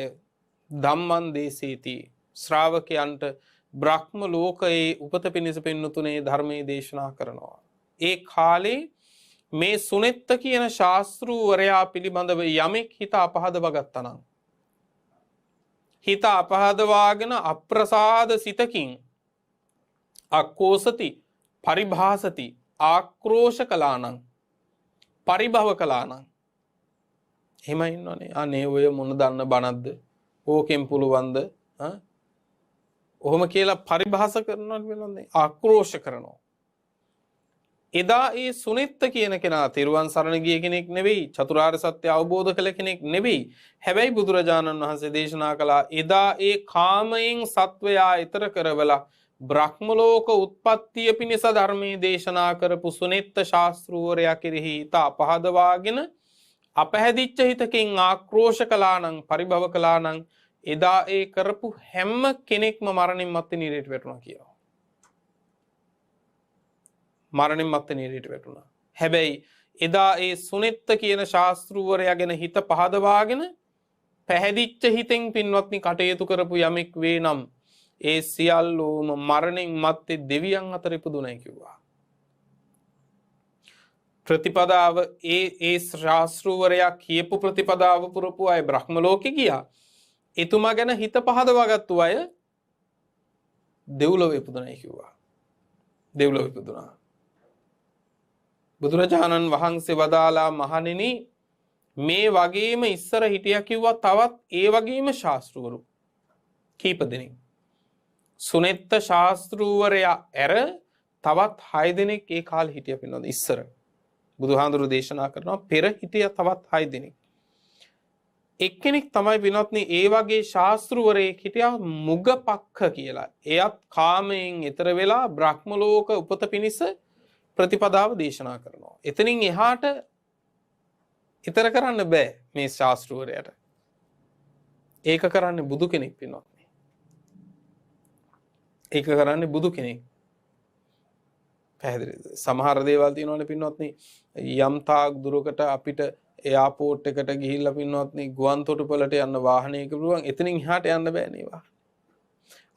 ධම්මං දේසේති. ශ්‍රාවකයන්ට බ්‍රහ්ම ලෝකයේ උපත පිණිස පෙන්වතුනේ ධර්මයේ දේශනා කරනවා. ඒ කාලේ මේ සුනෙත්ත කියන ශාස්ත්‍රූවරයා පිළිබඳව යමෙක් හිත අපහදව ගත්තනම්, හිත අපහදවාගෙන අප්‍රසාද සිතකින් අක්කෝසති පරිභාසති ආක්‍රෝෂ කලානං පරිභව කලානං, එහෙම ඉන්නවනේ. අනේ ඔය මොන දන්න බණක්ද, ඕකෙන් පුළුවන්ද, ඔහොම කියලා පරිභාස කරනවා වෙනන්නේ, ආක්‍රෝෂ කරනවා. එදා ඒ සුනෙත්ත කියන කෙනා තෙරුවන් සරණ ගිය කෙනෙක් නෙවෙයි, චතුරාර්ය සත්‍ය අවබෝධ කළ කෙනෙක් නෙවෙයි. හැබැයි බුදුරජාණන් වහන්සේ දේශනා කළා එදා ඒ කාමයෙන් සත්වයා ඊතර කරවලා බ්‍රහ්ම ලෝක උත්පත්තිය පිණිස ධර්මයේ දේශනා කරපු සුනෙත්ත ශාස්ත්‍රූවරයා කෙරෙහි ඊට අපහදවාගෙන අපහැදිච්ච හිතකින් ආක්‍රෝෂ කළානම් පරිභව කළානම් එදා ඒ කරපු හැම කෙනෙක්ම මරණින් මත්තේ නිරේට වැටුණා කියනවා. මරණින් මත්තේ නිරේට වැටුණා. හැබැයි එදා ඒ සුනෙත්ත කියන ශාස්ත්‍රූවරයා ගැන හිත පහදවාගෙන පැහැදිච්ච හිතෙන් පින්වත්නි කටයුතු කරපු යමෙක් වේ නම් ඒ සියල්ලෝම මරණින් මත්තේ දෙවියන් අතර ඉපදුණයි කිව්වා. ප්‍රතිපදාව ඒ ශාස්ත්‍රූවරයා කියපු ප්‍රතිපදාව පුරපු අය බ්‍රහ්ම ලෝකෙ ගියා. එතුමා ගැන හිත පහදවාගත්තු අය දෙව්ලොව ඉපදුණයි කිව්වා. දෙව්ලොව ඉපදුණා. බුදුරජාණන් වහන්සේ වදාලා මහණෙනි මේ වගේම ඉස්සර හිටියා කිව්වා තවත් ඒ වගේම ශාස්ත්‍රවරු කීප දෙනෙක්. සුනෙත්ත ශාස්ත්‍රූවරයා ඇර තවත් 6 දෙනෙක් ඒ කාලේ හිටියා පින්නොත් ඉස්සර. බුදුහාඳුරු දේශනා කරනවා පෙර හිටියා තවත් 6 දෙනෙක්. එක්කෙනෙක් තමයි පින්වත්නි ඒ වගේ ශාස්ත්‍රවරයෙක් හිටියා මුගපක්ඛ කියලා. එයත් කාමයෙන් ඈතර වෙලා බ්‍රහ්ම ලෝක උපත පිණිස ප්‍රතිපදාව දේශනා කරනවා. එතනින් එහාට ඈතර කරන්න බෑ මේ ශාස්ත්‍රවරයාට. ඒක කරන්නේ බුදු කෙනෙක් පින්වත්නි. ඒක කරන්නේ බුදු කෙනෙක්. පැහැදිලිද? සමහර දේවල් තියෙනවනේ පින්වත්නි යම් තාක් දුරකට අපිට එයාපෝට් එකට ගිහිල්ලා පින්වත්නි ගුවන් තොටුපළට යන්න වාහනයක පුළුවන් එතනින් එහාට යන්න බෑ නේවා.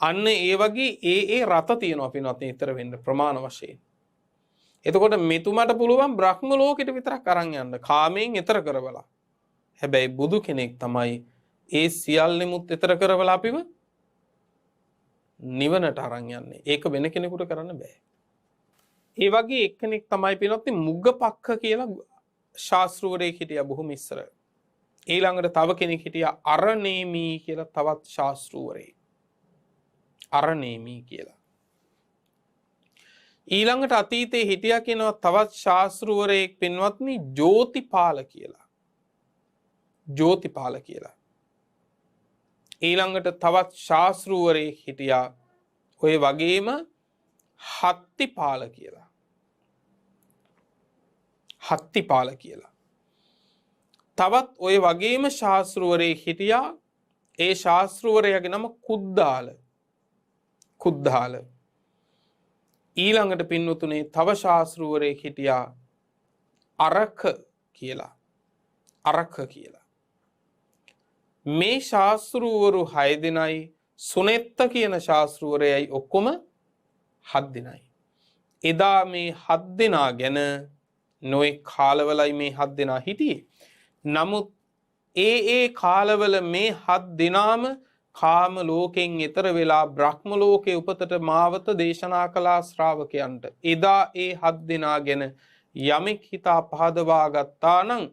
අන්න ඒ වගේ ඒ රත තියෙනවා පින්වත්නි ඊතර වෙන්න ප්‍රමාණ වශයෙන්. එතකොට මෙතුමාට පුළුවන් බ්‍රහ්ම ලෝකෙට විතරක් අරන් යන්න කාමයෙන් ඈතර කරවලා. හැබැයි බුදු කෙනෙක් තමයි ඒ සියල්ලෙමුත් ඈතර කරවලා අපිව නිවනට අරන් යන්නේ. ඒක වෙන කෙනෙකුට කරන්න බෑ. ඒ වගේ එක්කෙනෙක් තමයි පින්වත්නි මුග්ගපක්ඛ කියලා ශාස්ත්‍රවරයෙක් හිටියා බොහොම ඉස්සර. ඊළඟට තව කෙනෙක් හිටියා අරණේමි කියලා තවත් ශාස්ත්‍රවරයෙක්. අරණේමි කියලා. ඊළඟට අතීතේ හිටියා කියනවා තවත් ශාස්ත්‍රවරයෙක් පින්වත්නි ජෝතිපාල කියලා. ජෝතිපාල කියලා. ඊළඟට තවත් ශාස්ත්‍රවරයෙක් හිටියා ඔය වගේම හත්තිපාල කියලා. හත්තිපාල කියලා. තවත් ඔය වගේම ශාස්ත්‍රවරයෙක් හිටියා ඒ ශාස්ත්‍රවරයාගේ නම කුද්දාල. කුද්දාල. ඊළඟට පින්වතුනේ තව ශාස්ත්‍රවරයෙක් හිටියා අරක කියලා. අරක කියලා. මේ ශාස්ත්‍රවරු 6 දෙනයි සුනෙත්ත කියන ශාස්ත්‍රවරයයි ඔක්කොම 7 දෙනයි. එදා මේ 7 දෙනා ගැන නොයේ කාලවලයි මේ 7 දෙනා හිටියේ. නමුත් ඒ කාලවල මේ 7 දෙනාම කාම ලෝකෙන් ඈතර වෙලා බ්‍රහ්ම ලෝකේ උපතට මාවත දේශනා කළා ශ්‍රාවකයන්ට. එදා ඒ 7 දෙනා ගැන යමෙක් හිතා පහදවා ගත්තා නම්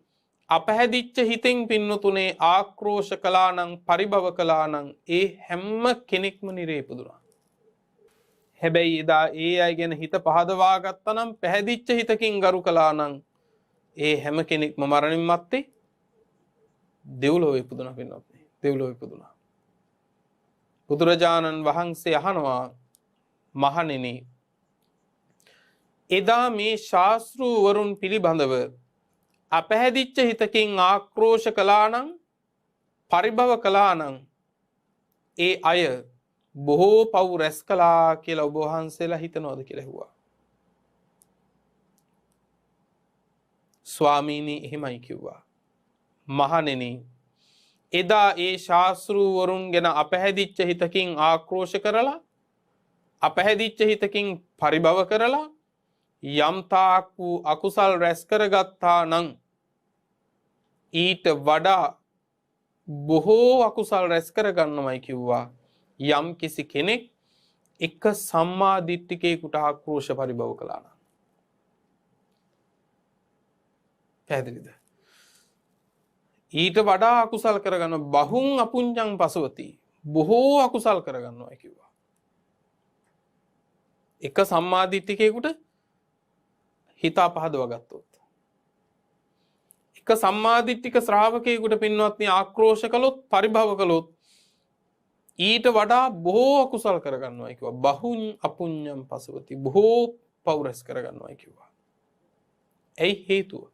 අපහැදිච්ච හිතෙන් පින්නතුනේ ආක්‍රෝෂ කළා නම් පරිභව කළා නම් ඒ හැම කෙනෙක්ම නිරේ ඉපදුනා. හැබැයි එදා ඒ අය ගැන හිත පහදවා ගත්තා නම් පැහැදිච්ච හිතකින් ගරු කළා නම් ඒ හැම කෙනෙක්ම මරණින් මත්තේ දෙව්ලොව ඉපදුනා පින්වත්නි. දෙව්ලොව ඉපදුනා. බුදුරජාණන් වහන්සේ අහනවා මහණෙනි එදා මේ ශාස්ත්‍රවරුන් පිළිබඳව අපහැදිච්ච හිතකින් ආක්‍රෝෂ කළා නම් පරිභව කළා නම් ඒ අය බොහෝ පව් රැස් කළා කියලා ඔබ වහන්සේලා හිතනවද කියලා ඇහුවා. ස්වාමීනි එහෙමයි කිව්වා. මහණෙනි එදා ඒ ශාස්ත්‍රවරුන් ගැන අපහැදිච්ච හිතකින් ආක්‍රෝෂ කරලා අපහැදිච්ච හිතකින් පරිභව කරලා යම්තාක් වූ අකුසල් රැස් කරගත්තා නම් ඊට වඩා බොහෝ අකුසල් රැස් කරගන්නමයි කිව්වා යම් කිසි කෙනෙක් එක සම්මා දිට්ඨිකයෙකුට ආක්‍රෝෂ පරිභව කළා නම්. පැහැදිලිද? ඊට වඩා අකුසල් කරගන්න බහුං අපුඤ්ඤං පසවති බොහෝ අකුසල් කරගන්නවා කිව්වා. එක සම්මා දිට්ඨිකයෙකුට හිතා පහදව ගත්තොත් එක සම්මාදිට්ඨික ශ්‍රාවකයෙකුට පින්වත්නි ආක්‍රෝෂ කළොත් පරිභව කළොත් ඊට වඩා බොහෝ අකුසල් කරගන්නවා කිව්වා. බහුං අපුඤ්ඤං පසවති බොහෝ පව් රැස් කරගන්නවා කිව්වා. ඇයි හේතුව?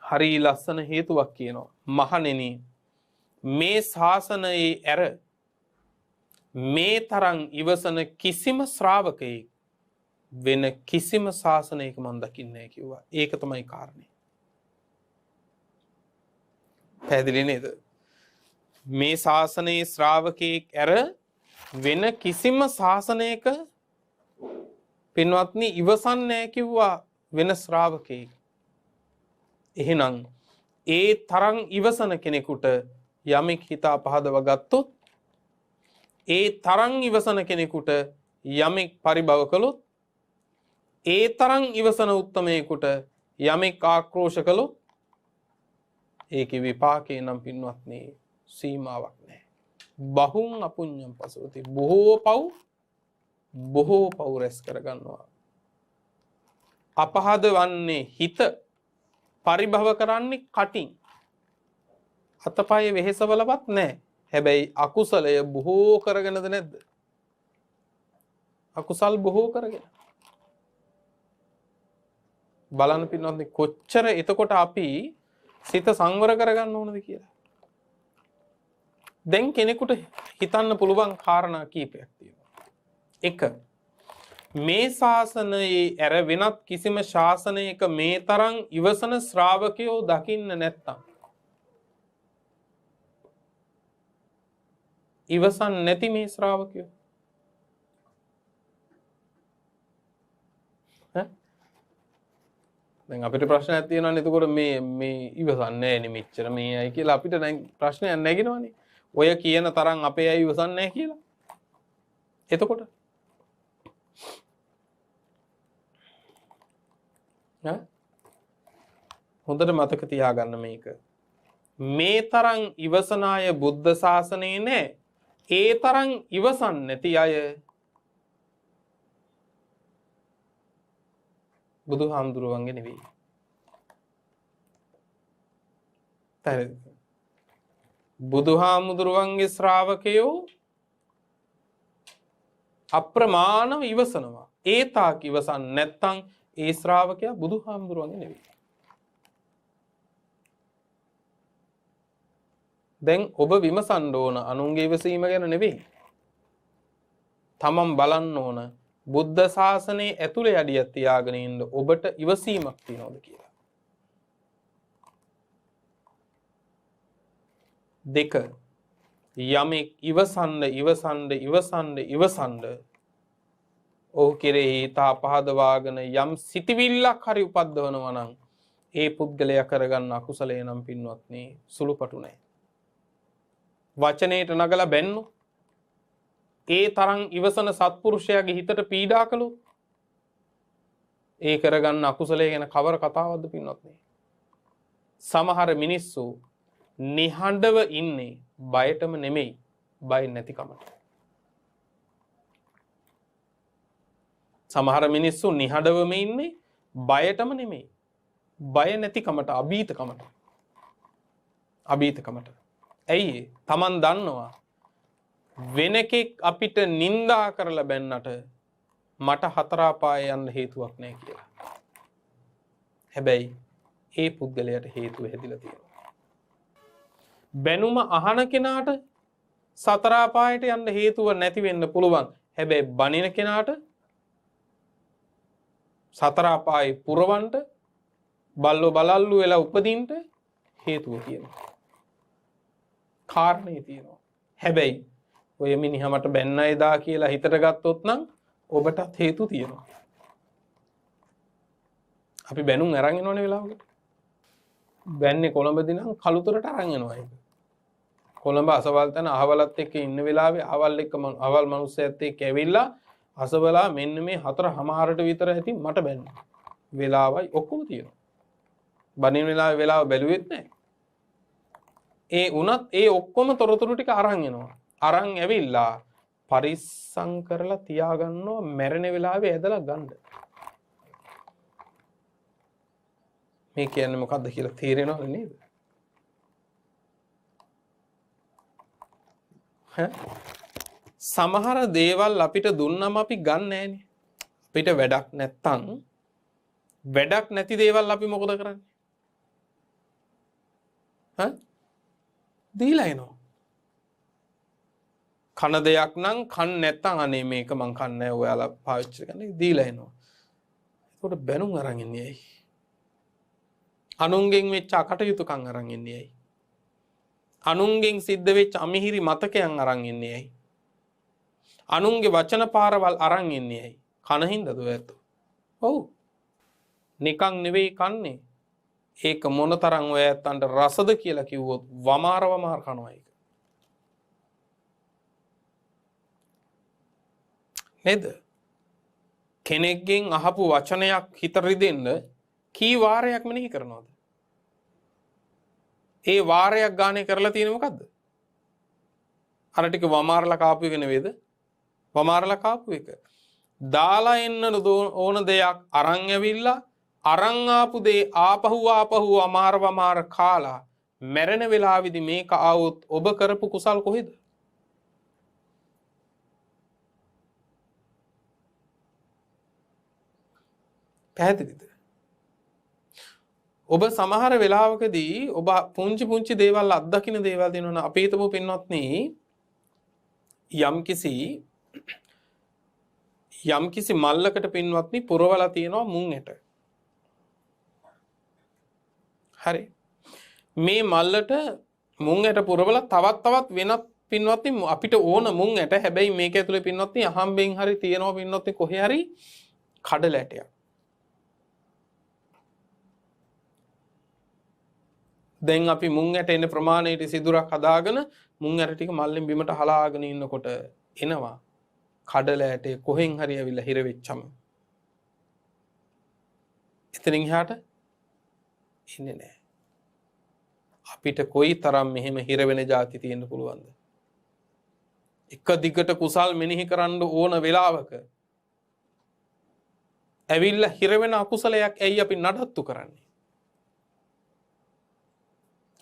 හරි ලස්සන හේතුවක් කියනවා. මහණෙනි මේ ශාසනයේ ඇර මේ තරම් ඉවසන කිසිම ශ්‍රාවකයෙක් වෙන කිසිම ශාසනයක මම දකින්නේ නැහැ කිව්වා. ඒක තමයි කාරණේ. පැහැදිලි නේද? මේ ශාසනයේ ශ්‍රාවකයෙක් ඇර වෙන කිසිම ශාසනයක පින්වත්නි ඉවසන්නේ නැහැ කිව්වා වෙන ශ්‍රාවකයෙක්. එහෙනම් ඒ තරම් ඉවසන කෙනෙකුට යමෙක් හිතා පහදව ගත්තොත්, ඒ තරම් ඉවසන කෙනෙකුට යමෙක් පරිභව කළොත්, ඒ තරම් ඉවසන උත්තමයෙකුට යමෙක් ආක්‍රෝෂ කළොත්, ඒකේ විපාකේ නම් පින්වත්නි සීමාවක් නැහැ. බහුම් අපුඤ්ඤම් පසවති. බොහෝ පව් රැස් කරගන්නවා. අපහද වන්නේ හිත, පරිභව කරන්නේ කටින්. අතපය වෙහෙසවලවත් නැහැ. හැබැයි අකුසලය බොහෝ කරගෙනද නැද්ද? අකුසල් බොහෝ කරගෙන. බලන්න පින්නොත් කොච්චර එතකොට අපි සිත සංවර කරගන්න ඕනද කියලා. දැන් කෙනෙකුට හිතන්න පුළුවන් කාරණා කීපයක් තියෙනවා. එක, මේ ශාසනයේ ඇර වෙනත් කිසිම ශාසනයක මේ තරම් ඉවසන ශ්‍රාවකයෝ දකින්න නැත්තම්, ඉවසන් නැති මේ ශ්‍රාවකයෝ දැන් අපිට ප්‍රශ්නයක් තියෙනවානේ. එතකොට මේ ඉවසන්නේ නැහැ නේ මෙච්චර මේ අය කියලා අපිට දැන් ප්‍රශ්නයක් නැගිනවනේ. ඔය කියන තරම් අපේ අය ඉවසන්නේ නැහැ කියලා. එතකොට හොඳට මතක තියාගන්න මේක. මේ තරම් ඉවසන අය බුද්ධ ශාසනයේ නැහැ. ඒ තරම් ඉවසන් නැති අය බුදුහාමුදුරුවන්ගේ නෙවෙයි. බුදුහාමුදුරුවන්ගේ ශ්‍රාවකයෝ අප්‍රමාණව ඉවසනවා. ඒ තාක් ඉවසන් නැත්තම් ඒ ශ්‍රාවකයා බුදුහාමුදුරුවන්ගේ නෙවෙයි. දැන් ඔබ විමසන්න ඕන අනුන්ගේ ඉවසීම ගැන නෙවෙයි. තමන් බලන්න ඕන බුද්ධ ශාසනයේ ඇතුලේ යඩියක් තියාගෙන ඉන්න ඔබට ඉවසීමක් තියනවද කියලා. දෙක, යමෙක් ඉවසන්න ඔහු කෙරෙහි තා පහදවාගෙන යම් සිටිවිල්ලක් හරි උපද්දවනවා නම් ඒ පුද්ගලයා කරගන්න අකුසලේ නම් පින්වත්නි සුළුපටු නැහැ. වචනේට නගලා බැන්නු ඒ තරම් ඉවසන සත්පුරුෂයාගේ හිතට පීඩා කළොත් ඒ කරගන්න අකුසලයේ ගැන කවර කතාවක්ද පින්වත්නි? සමහර මිනිස්සු නිහඬව ඉන්නේ බයටම නෙමෙයි, බය නැතිකමට. සමහර මිනිස්සු නිහඬවම ඉන්නේ බයටම නෙමෙයි, බය නැතිකමට, අභීතකමට. ඇයි? Taman දන්නවා වෙනකෙක් අපිට නිඳා කරලා බැන්නට මට හතරාපාය යන්න හේතුවක් නැහැ කියලා. හැබැයි ඒ පුද්ගලයාට හේතුව හැදිලා තියෙනවා. බැනුම අහන කෙනාට සතරාපායට යන්න හේතුව නැති වෙන්න පුළුවන්. හැබැයි බනින කෙනාට සතරාපාය පුරවන්න, බල්ලෝ බලල්ලු වෙලා උපදින්න හේතුව තියෙනවා. කාරණේ තියෙනවා. හැබැයි ඔය මිනිහා මට බැන්න එදා කියලා හිතට ගත්තොත් නම් ඔබටත් හේතු තියෙනවා. අපි බැනුම් අරන් එනවනේ වෙලාවකට. බැන්නේ කොළඹදී නම් කළුතරට අරන් එනවා ඒක. කොළඹ අසවල් තැන අහවලත් එක්ක ඉන්න වෙලාවේ අහවල් මිනිස්සයත් එක්ක ඇවිල්ලා අසවලා මෙන්න මේ 4:00ට විතර ඇති මට බැන්න. වෙලාවයි ඔක්කොම තියෙනවා. බණින වෙලාව බැලුවෙත් නැහැ. ඒ උනත් ඒ ඔක්කොම තොරතුරු ටික අරන් එනවා. අරන් ඇවිල්ලා පරිස්සම් කරලා තියාගන්නවා මැරෙන වෙලාවේ ඇදලා ගන්න. මේ කියන්නේ මොකද්ද කියලා තේරෙනවද නේද? සමහර දේවල් අපිට දුන්නම අපි ගන්න නෑනේ. අපිට වැඩක් නැත්තම් වැඩක් නැති දේවල් අපි මොකද කරන්නේ? දීලා එනවා. කන දෙයක් නම් කන් නැත්තම් අනේ මේක මං කන්නේ නැහැ ඔයාලා පාවිච්චි කරන්න දීලා එනවා. ඒකට බැනුම් අරන් ඉන්නේ ඇයි? අනුන්ගෙන් වෙච්ච අකටයුතුකම් අරන් ඉන්නේ ඇයි? අනුන්ගෙන් සිද්ධ වෙච්ච අමිහිරි මතකයන් අරන් ඉන්නේ ඇයි? අනුන්ගේ වචන පාරවල් අරන් ඉන්නේ ඇයි? කන හින්දාද ඔය ඇත්තෝ? ඔව්. නිකන් නෙවෙයි කන්නේ. ඒක මොනතරම් ඔය ඇත්තන්ට රසද කියලා කිව්වොත් වමාර කනවා ඒක. නේද? කෙනෙක්ගෙන් අහපු වචනයක් හිත රිදෙන්න කී වාරයක් මෙනෙහි කරනවද? ඒ වාරයක් ගානේ කරලා තියෙන්නේ මොකද්ද? අර ටික වමාරලා කාපු එක නෙවෙයිද? වමාරලා කාපු එක. දාලා එන්න ඕන දෙයක් අරන් ඇවිල්ලා අරන් ආපු දේ ආපහු අමාර කාලා මැරෙන වෙලාවේදී මේක ආවොත් ඔබ කරපු කුසල් කොහෙද? පැහැදිලිද? ඔබ සමහර වෙලාවකදී ඔබ පුංචි දේවල් අත්දකින්න දේවල් දෙනවනේ. අපි හිතමු පින්වත්නි යම්කිසි මල්ලකට පින්වත්නි පුරවලා තියෙනවා මුං ඇට. හරි. මේ මල්ලට මුං ඇට පුරවලා තවත් වෙනත් පින්වත්නි අපිට ඕන මුං ඇට. හැබැයි මේක ඇතුලේ පින්වත්නි අහම්බෙන් හරි තියෙනවා පින්වත්නි කොහේ හරි කඩල ඇටයක්. දැන් අපි මුං ඇට එන ප්‍රමාණයට සිදුරක් හදාගෙන මුං ඇට ටික මල්ලෙන් බිමට හලාගෙන ඉන්නකොට එනවා කඩල ඇටේ කොහෙන් හරි ඇවිල්ලා හිර වෙච්චම. එතනින් එහාට ඉන්නේ නැහැ. අපිට කොයි තරම් මෙහෙම හිර වෙන જાති තියෙන්න පුළුවන්ද? එක දිගට කුසල් මෙනෙහි කරන්න ඕන වෙලාවක ඇවිල්ලා හිර වෙන අකුසලයක් ඇයි අපි නඩත්තු කරන්නේ?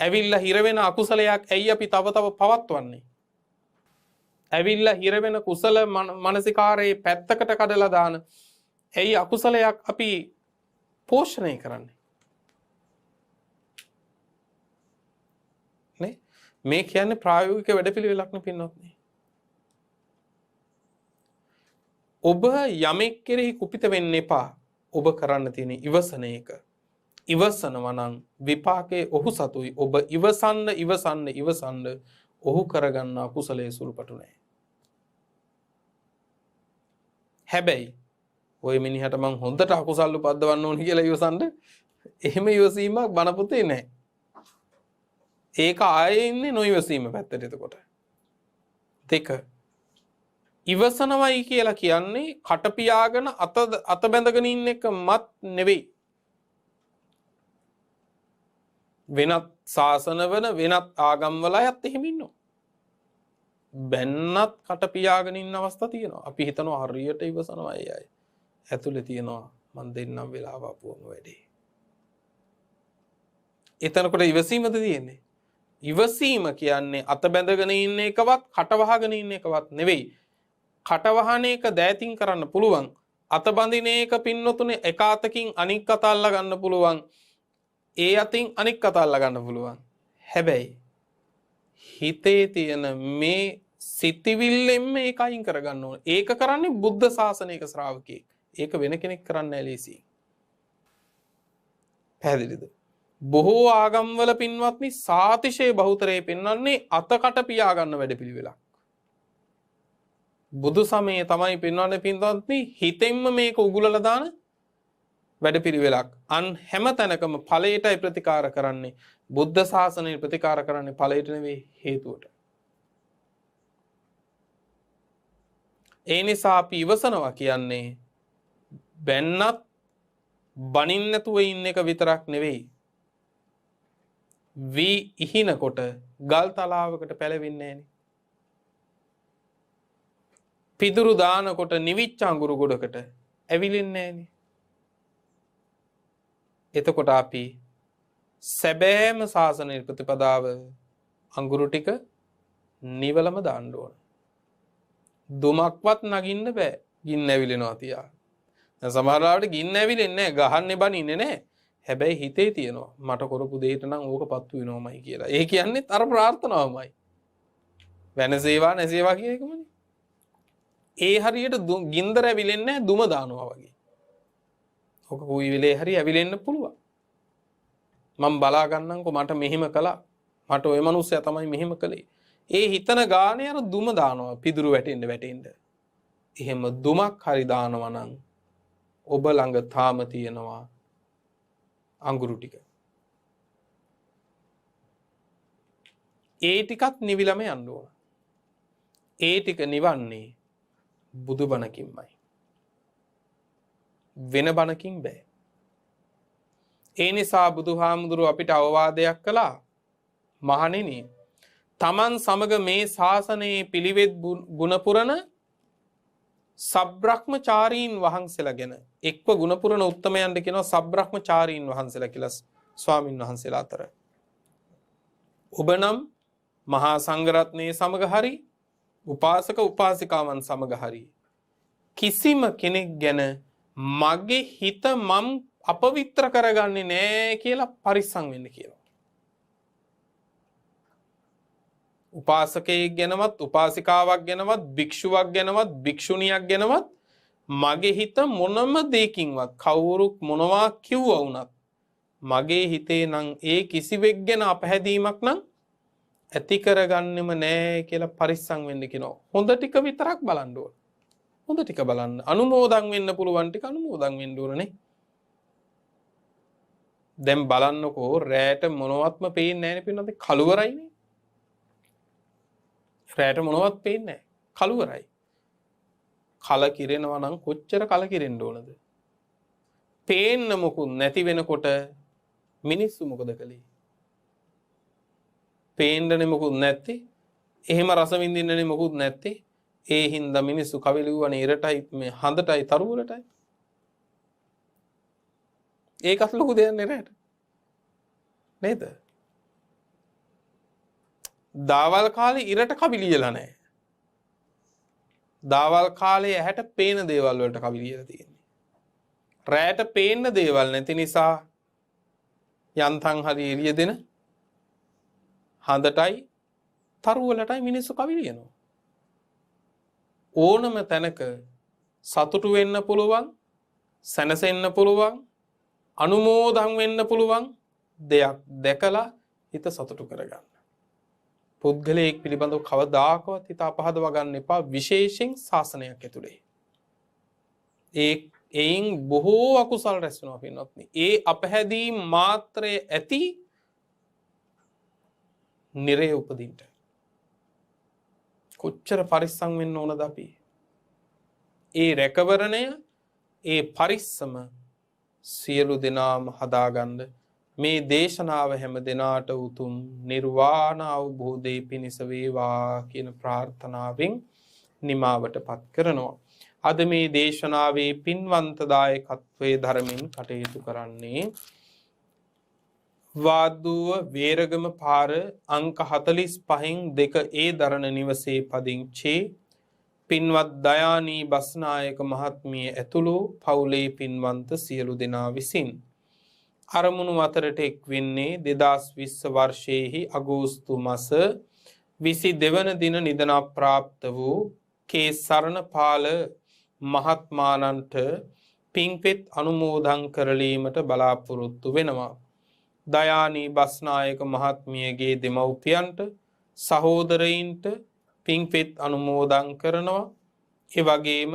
ඇවිල්ලා හිර වෙන අකුසලයක් ඇයි අපි තව පවත්වන්නේ? ඇවිල්ලා හිර වෙන කුසල මානසිකාරයේ පැත්තකට කඩලා දාන ඇයි අකුසලයක් අපි පෝෂණය කරන්නේ? නේ? මේ කියන්නේ ප්‍රායෝගික වැඩපිළිවෙලක් නේ පින්නොත්නේ. ඔබ යමෙක් කෙරෙහි කුපිත වෙන්න එපා. ඔබ කරන්න තියෙන ඉවසන එක. ඉවසනවා නම් විපාකයේ ඔහු සතුයි. ඔබ ඉවසන්න ඔහු කරගන්න අකුසලයේ සුළුපටු නැහැ. හැබැයි ඔය මිනිහට මං හොඳට අකුසල් උපද්දවන්න ඕන කියලා ඉවසන්න එහෙම ඉවසීමක් බණ පොතේ නැහැ. ඒක ආයේ ඉන්නේ නොඉවසීම පැත්තට. එතකොට දෙක ඉවසනවයි කියලා කියන්නේ කට පියාගෙන අත බැඳගෙන ඉන්න එක මත් නෙවෙයි. වෙනත් ශාසනවල වෙනත් ආගම්වල අයත් එහෙම ඉන්නවා. බැන්නත් කට පියාගෙන ඉන්න අවස්ථා තියෙනවා. අපි හිතනවා හරියට ඉවසනවා අය. ඇතුලේ තියෙනවා මන් දෙන්නම් වෙලාව අපුවම වැඩේ. එතනකොට ඉවසීමද තියෙන්නේ. ඉවසීම කියන්නේ අත බැඳගෙන ඉන්න එකවත් කට වහගෙන ඉන්න එකවත් නෙවෙයි. කට වහන එක දෑතින් කරන්න පුළුවන්. අත බඳින එක පින්නතුනේ එක අතකින් අනික් අත අල්ල ගන්න පුළුවන්. ඒ අතින් අනික් අත අල්ල ගන්න පුළුවන්. හැබැයි හිතේ තියෙන මේ සිතිවිල්ලෙන් මේක අයින් කරගන්න ඕන. ඒක කරන්නේ බුද්ධ ශාසනයක ශ්‍රාවකයෙක්. ඒක වෙන කෙනෙක් කරන්නේ නැහැ ලීසි. පැහැදිලිද? බොහෝ ආගම්වල පින්වත්නි සාතිශය බහුතරයේ පෙන්වන්නේ අතකට පියා ගන්න වැඩපිළිවෙලක්. බුදු සමයේ තමයි පෙන්වන්නේ පින්වත්නි හිතෙන්ම මේක උගුලලා දාන වැඩපිළිවෙලක්. අන් හැම තැනකම ඵලයටයි ප්‍රතිකාර කරන්නේ. බුද්ධ ශාසනය ප්‍රතිකාර කරන්නේ ඵලයට නෙවෙයි හේතුවට. ඒ නිසා අපි ඉවසනවා කියන්නේ බැන්නත් බනින්න නැතුව ඉන්න එක විතරක් නෙවෙයි. වී ඉහිනකොට ගල් තලාවකට පැලවෙන්නේ නැහනේ. පිදුරු දානකොට නිවිච්ච අඟුරු ගොඩකට ඇවිලෙන්නේ නැහනේ. එතකොට අපි සැබෑම ශාසනයේ ප්‍රතිපදාව අඟුරු ටික නිවලම දාන්න ඕන. දුමක්වත් නගින්න බෑ. ගින්න ඇවිලෙනවා තියා. දැන් සමහර වෙලාවට ගින්න ඇවිලෙන්නේ නැහැ, ගහන්නේ බනින්නේ නැහැ. හැබැයි හිතේ තියෙනවා මට කරපු දෙයට නම් ඕකපත්තු වෙනවමයි කියලා. ඒ කියන්නේ අර ප්‍රාර්ථනාවමයි. වෙන සේවා නැසේවා කියන එකමනේ. ඒ හරියට ගින්දර ඇවිලෙන්නේ නැහැ, දුම දානවා වගේ. ඔක කොයි වෙලේ හරි ඇවිලෙන්න පුළුවන්. මම බලා ගන්නම්කො මට මෙහෙම කළා. මට ওই මිනිස්සයා තමයි මෙහෙම කළේ. ඒ හිතන ගානේ අර දුම දානවා පිදුරු වැටෙන්න. එහෙම දුමක් හරි දානවා නම් ඔබ ළඟ තාම තියෙනවා අඟුරු ටික. ඒ ටිකත් නිවිලම යන්න ඕන. ඒ ටික නිවන්නේ බුදු බණකින්මයි. වෙන බණකින් බෑ. ඒ නිසා බුදුහාමුදුරුව අපිට අවවාදයක් කළා. මහණෙනි, තමන් සමග මේ ශාසනයේ පිළිවෙත් ගුණපුරන සබ්‍රහ්මචාරීන් වහන්සේලා ගැන එක්ව ගුණපුරන උත්තමයන්ට කියනවා සබ්‍රහ්මචාරීන් වහන්සේලා කියලා ස්වාමින් වහන්සේලා අතර. ඔබ නම් මහා සංඝරත්නයේ සමග හරි උපාසක උපාසිකාවන් සමග හරි කිසිම කෙනෙක් ගැන මගේ හිත මම අපවිත්‍ර කරගන්නේ නෑ කියලා පරිස්සම් වෙන්න කියනවා. උපාසකයෙක් ගැනවත් උපාසිකාවක් ගැනවත් භික්ෂුවක් ගැනවත් භික්ෂුණියක් ගැනවත් මගේ හිත මොනම දෙයකින්වත් කවුරු මොනවා කිව්වා වුණත් මගේ හිතේ නම් ඒ කිසිවෙක් ගැන අපහැදීමක් නම් ඇති කරගන්නෙම නෑ කියලා පරිස්සම් වෙන්න කියනවා. හොඳ ටික විතරක් බලන්න ඕන. හොඳ ටික බලන්න. අනුමෝදන් වෙන්න පුළුවන් ටික අනුමෝදන් වෙන්න ඕනේ. දැන් බලන්නකෝ රැයට මොනවත්ම පේන්නේ නැහැ නේ පින්නත් කළුවරයිනේ. රැයට මොනවත් පේන්නේ නැහැ. කළුවරයි. කල කිරෙනවා නම් කොච්චර කල කිරෙන්න ඕනද? පේන්න මොකුත් නැති වෙනකොට මිනිස්සු මොකද කළේ? පේන්නනේ මොකුත් නැත්තේ. එහෙම රස විඳින්නනේ මොකුත් නැත්තේ. ඒ හින්දා මිනිස්සු කවිලුවනේ ඉරටයි මේ හඳටයි තරුවලටයි. ඒකත් ලොකු දෙයක් නේ රැට. නේද? දාවල් කාලේ ඉරට කවි ලියලා නැහැ. දාවල් කාලේ ඇහැට පේන දේවල් වලට කවි ලියලා තියෙන්නේ. රැට පේන්න දේවල් නැති නිසා යන්තම් හරි එළිය දෙන හඳටයි තරුවලටයි මිනිස්සු කවි ලියනවා. ඕනම තැනක සතුටු වෙන්න පුළුවන්, සැනසෙන්න පුළුවන්, අනුමෝදන් වෙන්න පුළුවන් දෙයක් දැකලා හිත සතුටු කරගන්න. පුද්ගලයෙක් පිළිබඳව කවදාකවත් හිත අපහදව ගන්න එපා, විශේෂයෙන් ශාසනයක් ඇතුලේ. එයින් බොහෝ අකුසල් රැස් වෙනවා පින්වත්නි. ඒ අපහැදීම් මාත්‍රයේ ඇති නිරේ උපදින්න. කොච්චර පරිස්සම් වෙන්න ඕනද අපි? ඒ රැකවරණය, ඒ පරිස්සම සියලු දෙනාම හදාගන්න මේ දේශනාව හැම දෙනාට උතුම් නිර්වාණ අවබෝධය පිණිස වේවා කියන ප්‍රාර්ථනාවෙන් නිමාවට පත් කරනවා. අද මේ දේශනාවේ පින්වන්ත දායකත්වයේ ධර්මයෙන් කටයුතු කරන්නේ වාද්දුව වේරගම පාර අංක 45න් 2 දරණ නිවසේ පදිංචි පින්වත් දයානී බස්නායක මහත්මිය ඇතුළු පවුලේ පින්වන්ත සියලු දෙනා විසින් අරමුණු අතරට එක් වෙන්නේ 2020 වර්ෂයේහි අගෝස්තු මාස 22 වන දින නිදන ප්‍රාප්ත වූ කේ සරණපාල මහත්මාණන්ට පින්පෙත් අනුමෝදන් කරලීමට බලාපොරොත්තු වෙනවා. දයානී බස්නායක මහත්මියගේ දෙමව්පියන්ට සහෝදරයින්ට පින්පෙත් අනුමෝදන් කරනවා. ඒ වගේම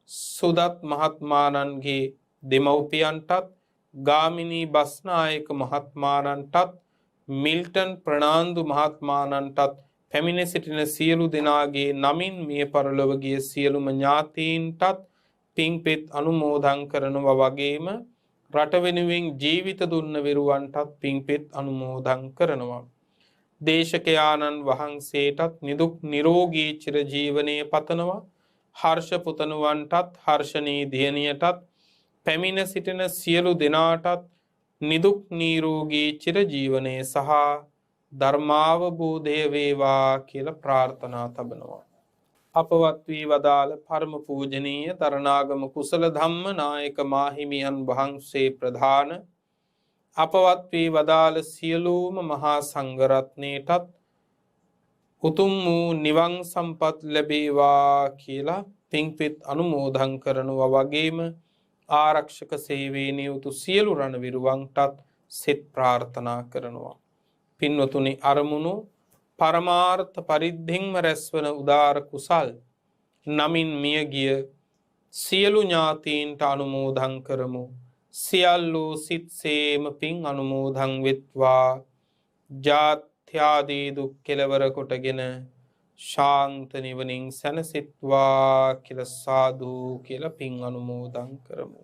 සුදත් මහත්මාණන්ගේ දෙමව්පියන්ටත් ගාමිණී බස්නායක මහත්මාණන්ටත් මිල්ටන් ප්‍රනාන්දු මහත්මාණන්ටත් පැමිණ සිටින සියලු දෙනාගේ නමින් මිය පරලොව ගිය සියලුම ඥාතීන්ටත් පින්පෙත් අනුමෝදන් කරනවා. වගේම රට වෙනුවෙන් ජීවිත දුන්න විරුවන්ටත් පින්පෙත් අනුමෝදන් කරනවා. දේශකයාණන් වහන්සේටත් නිදුක් නිරෝගී චිර ජීවනයේ පතනවා. හර්ෂ පුතණුවන්ටත් හර්ෂණී දියණියටත් පැමිණ සිටින සියලු දෙනාටත් නිදුක් නිරෝගී චිර ජීවනයේ සහ ධර්මාවබෝධය වේවා කියලා ප්‍රාර්ථනා තබනවා. අපවත් වී වදාළ පරම පූජනීය තරණාගම කුසල ධම්ම නායක මාහිමියන් වහන්සේ ප්‍රධාන අපවත් වී වදාළ සියලුම මහා සංඝරත්නයටත් උතුම් වූ නිවන් සම්පත් ලැබේවා කියලා පින්පෙත් අනුමෝදන් කරනවා. වගේම ආරක්ෂක සේවයේ නියුතු සියලු රණවිරුවන්ටත් සෙත් ප්‍රාර්ථනා කරනවා. පින්වතුනි, අරමුණු පරමාර්ථ පරිද්දෙන්ම රැස්වන උදාර කුසල් නමින් මියගිය සියලු ඥාතීන්ට අනුමෝදන් කරමු. සියල්ලෝ සිත්සේම පින් අනුමෝදන් වෙත්වා ජාත්‍යාදී දුක් කෙලවර කොටගෙන ශාන්ත නිවනින් සැනසෙත්වා කියලා සාදු කියලා පින් අනුමෝදන් කරමු.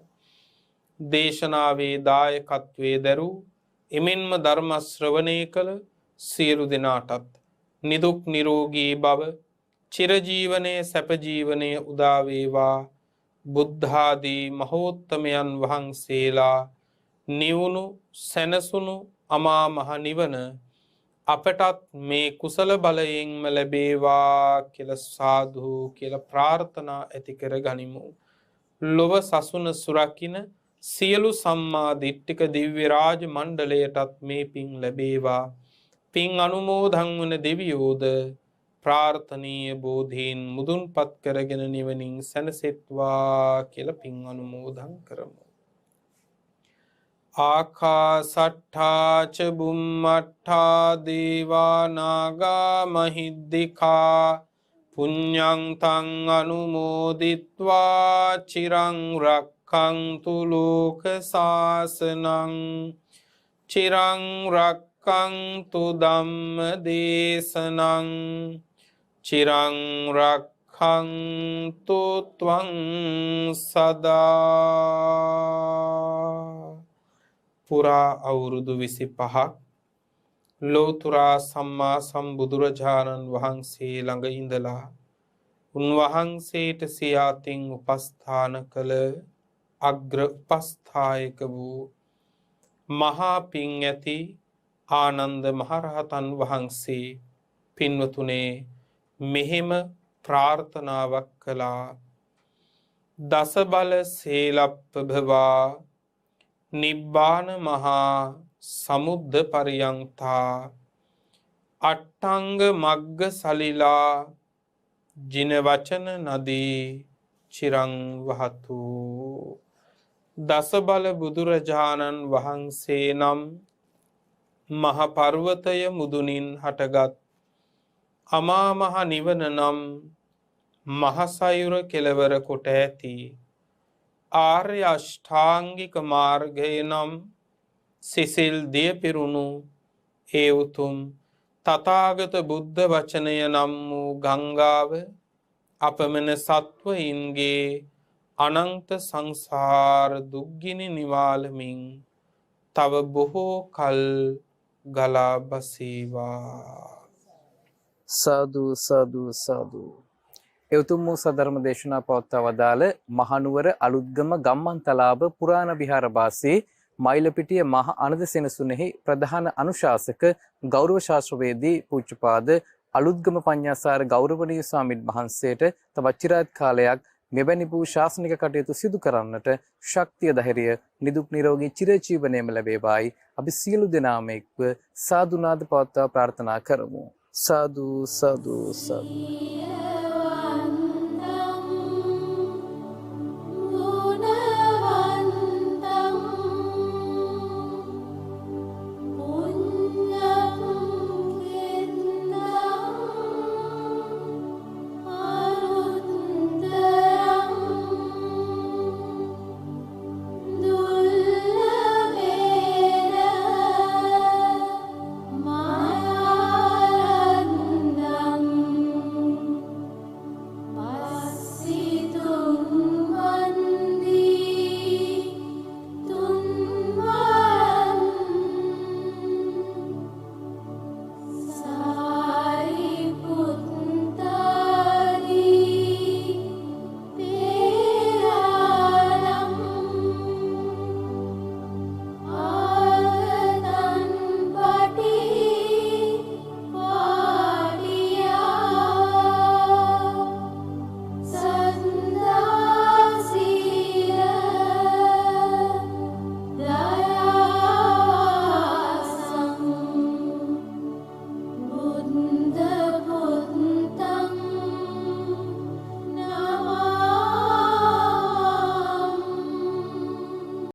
දේශනාවේ දායකත්වයේ දරූ එමෙන්ම ධර්ම ශ්‍රවණය කළ සියලු දෙනාටත් නිදුක් නිරෝගී භව චිරජීවනයේ සැප ජීවනයේ උදා වේවා. බුද්ධාදී මහෝත්තමයන් වහන්සේලා නිවුණු සැනසුණු අමා මහ නිවන අපටත් මේ කුසල බලයෙන්ම ලැබේවා කියලා සාදු කියලා ප්‍රාර්ථනා ඇති කර ගනිමු. ලොව සසුන සුරකින්න සියලු සම්මා දිට්ඨික දිව්‍ය රාජ මණ්ඩලයටත් මේ පින් ලැබේවා. පින් අනුමෝදන් වන දෙවියෝද ප්‍රාර්ථනීය බෝධීන් මුදුන්පත් කරගෙන නිවනින් සැනසෙත්වා කියලා පින් අනුමෝදන් කරමු. ආකාසට්ඨා ච බුම්මට්ඨා දේවා නාග මහිද්దికා පුඤ්ඤං තං අනුමෝදිත්වා චිරං රක්ඛන්තු ලෝක සාසනං චිරං රක්ඛන්තු ධම්ම දේශනං චිරං රක්ඛන්තු ත්වං සදා. පුරා අවුරුදු 25ක් ලෝතුරා සම්මා සම්බුදුරජාණන් වහන්සේ ළඟ ඉඳලා උන්වහන්සේට සියාතින් උපස්ථාන කළ අග්‍ර උපස්ථායක වූ මහා පින් ඇති ආනන්ද මහරහතන් වහන්සේ පින්වතුනේ මෙහෙම ප්‍රාර්ථනාවක් කළා. දස බල සේලප්පභවා නිබ්බාන මහා සමුද්ද පරියන්තා අට්ඨංග මග්ග සලිලා ජින වචන නදී චිරං වහතු. දස බල බුදුරජාණන් වහන්සේ නම් මහ පර්වතය මුදුනින් හටගත් අමා මහ නිවන නම් මහසයුර කෙලවර කොට ඇති ආර්ය අෂ්ටාංගික මාර්ගය නම් සිසිල් දිය පිරුණු ඒ උතුම් තථාගත බුද්ධ වචනය නම් වූ ගංගාව අපමණ සත්වයින්ගේ අනන්ත සංසාර දුක්ගිනි නිවාලමින් තව බොහෝ කල් ගලා බසීවා. සාදු සාදු සාදු. එවතුම් වූ සදර්ම දේශනා පවත්වා වදාළ මහනුවර අලුත්ගම ගම්මන්තලාව පුරාණ විහාරවාසී මයිලපිටිය මහ අනද සෙනසුනේහි ප්‍රධාන අනුශාසක ගෞරව ශාස්ත්‍රවේදී පූජ්‍යපාද අලුත්ගම පඤ්ඤාසාර ගෞරවනීය ස්වාමීන් වහන්සේට තවත් චිරාත් කාලයක් මෙවැනි වූ ශාසනික කටයුතු සිදු කරන්නට ශක්තිය ධෛර්යය නිදුක් නිරෝගී චිරජීවනයේම ලැබේවායි අපි සියලු දෙනාම එක්ව සාදුනාද පවත්වා ප්‍රාර්ථනා කරමු. සාදු සාදු සාදු.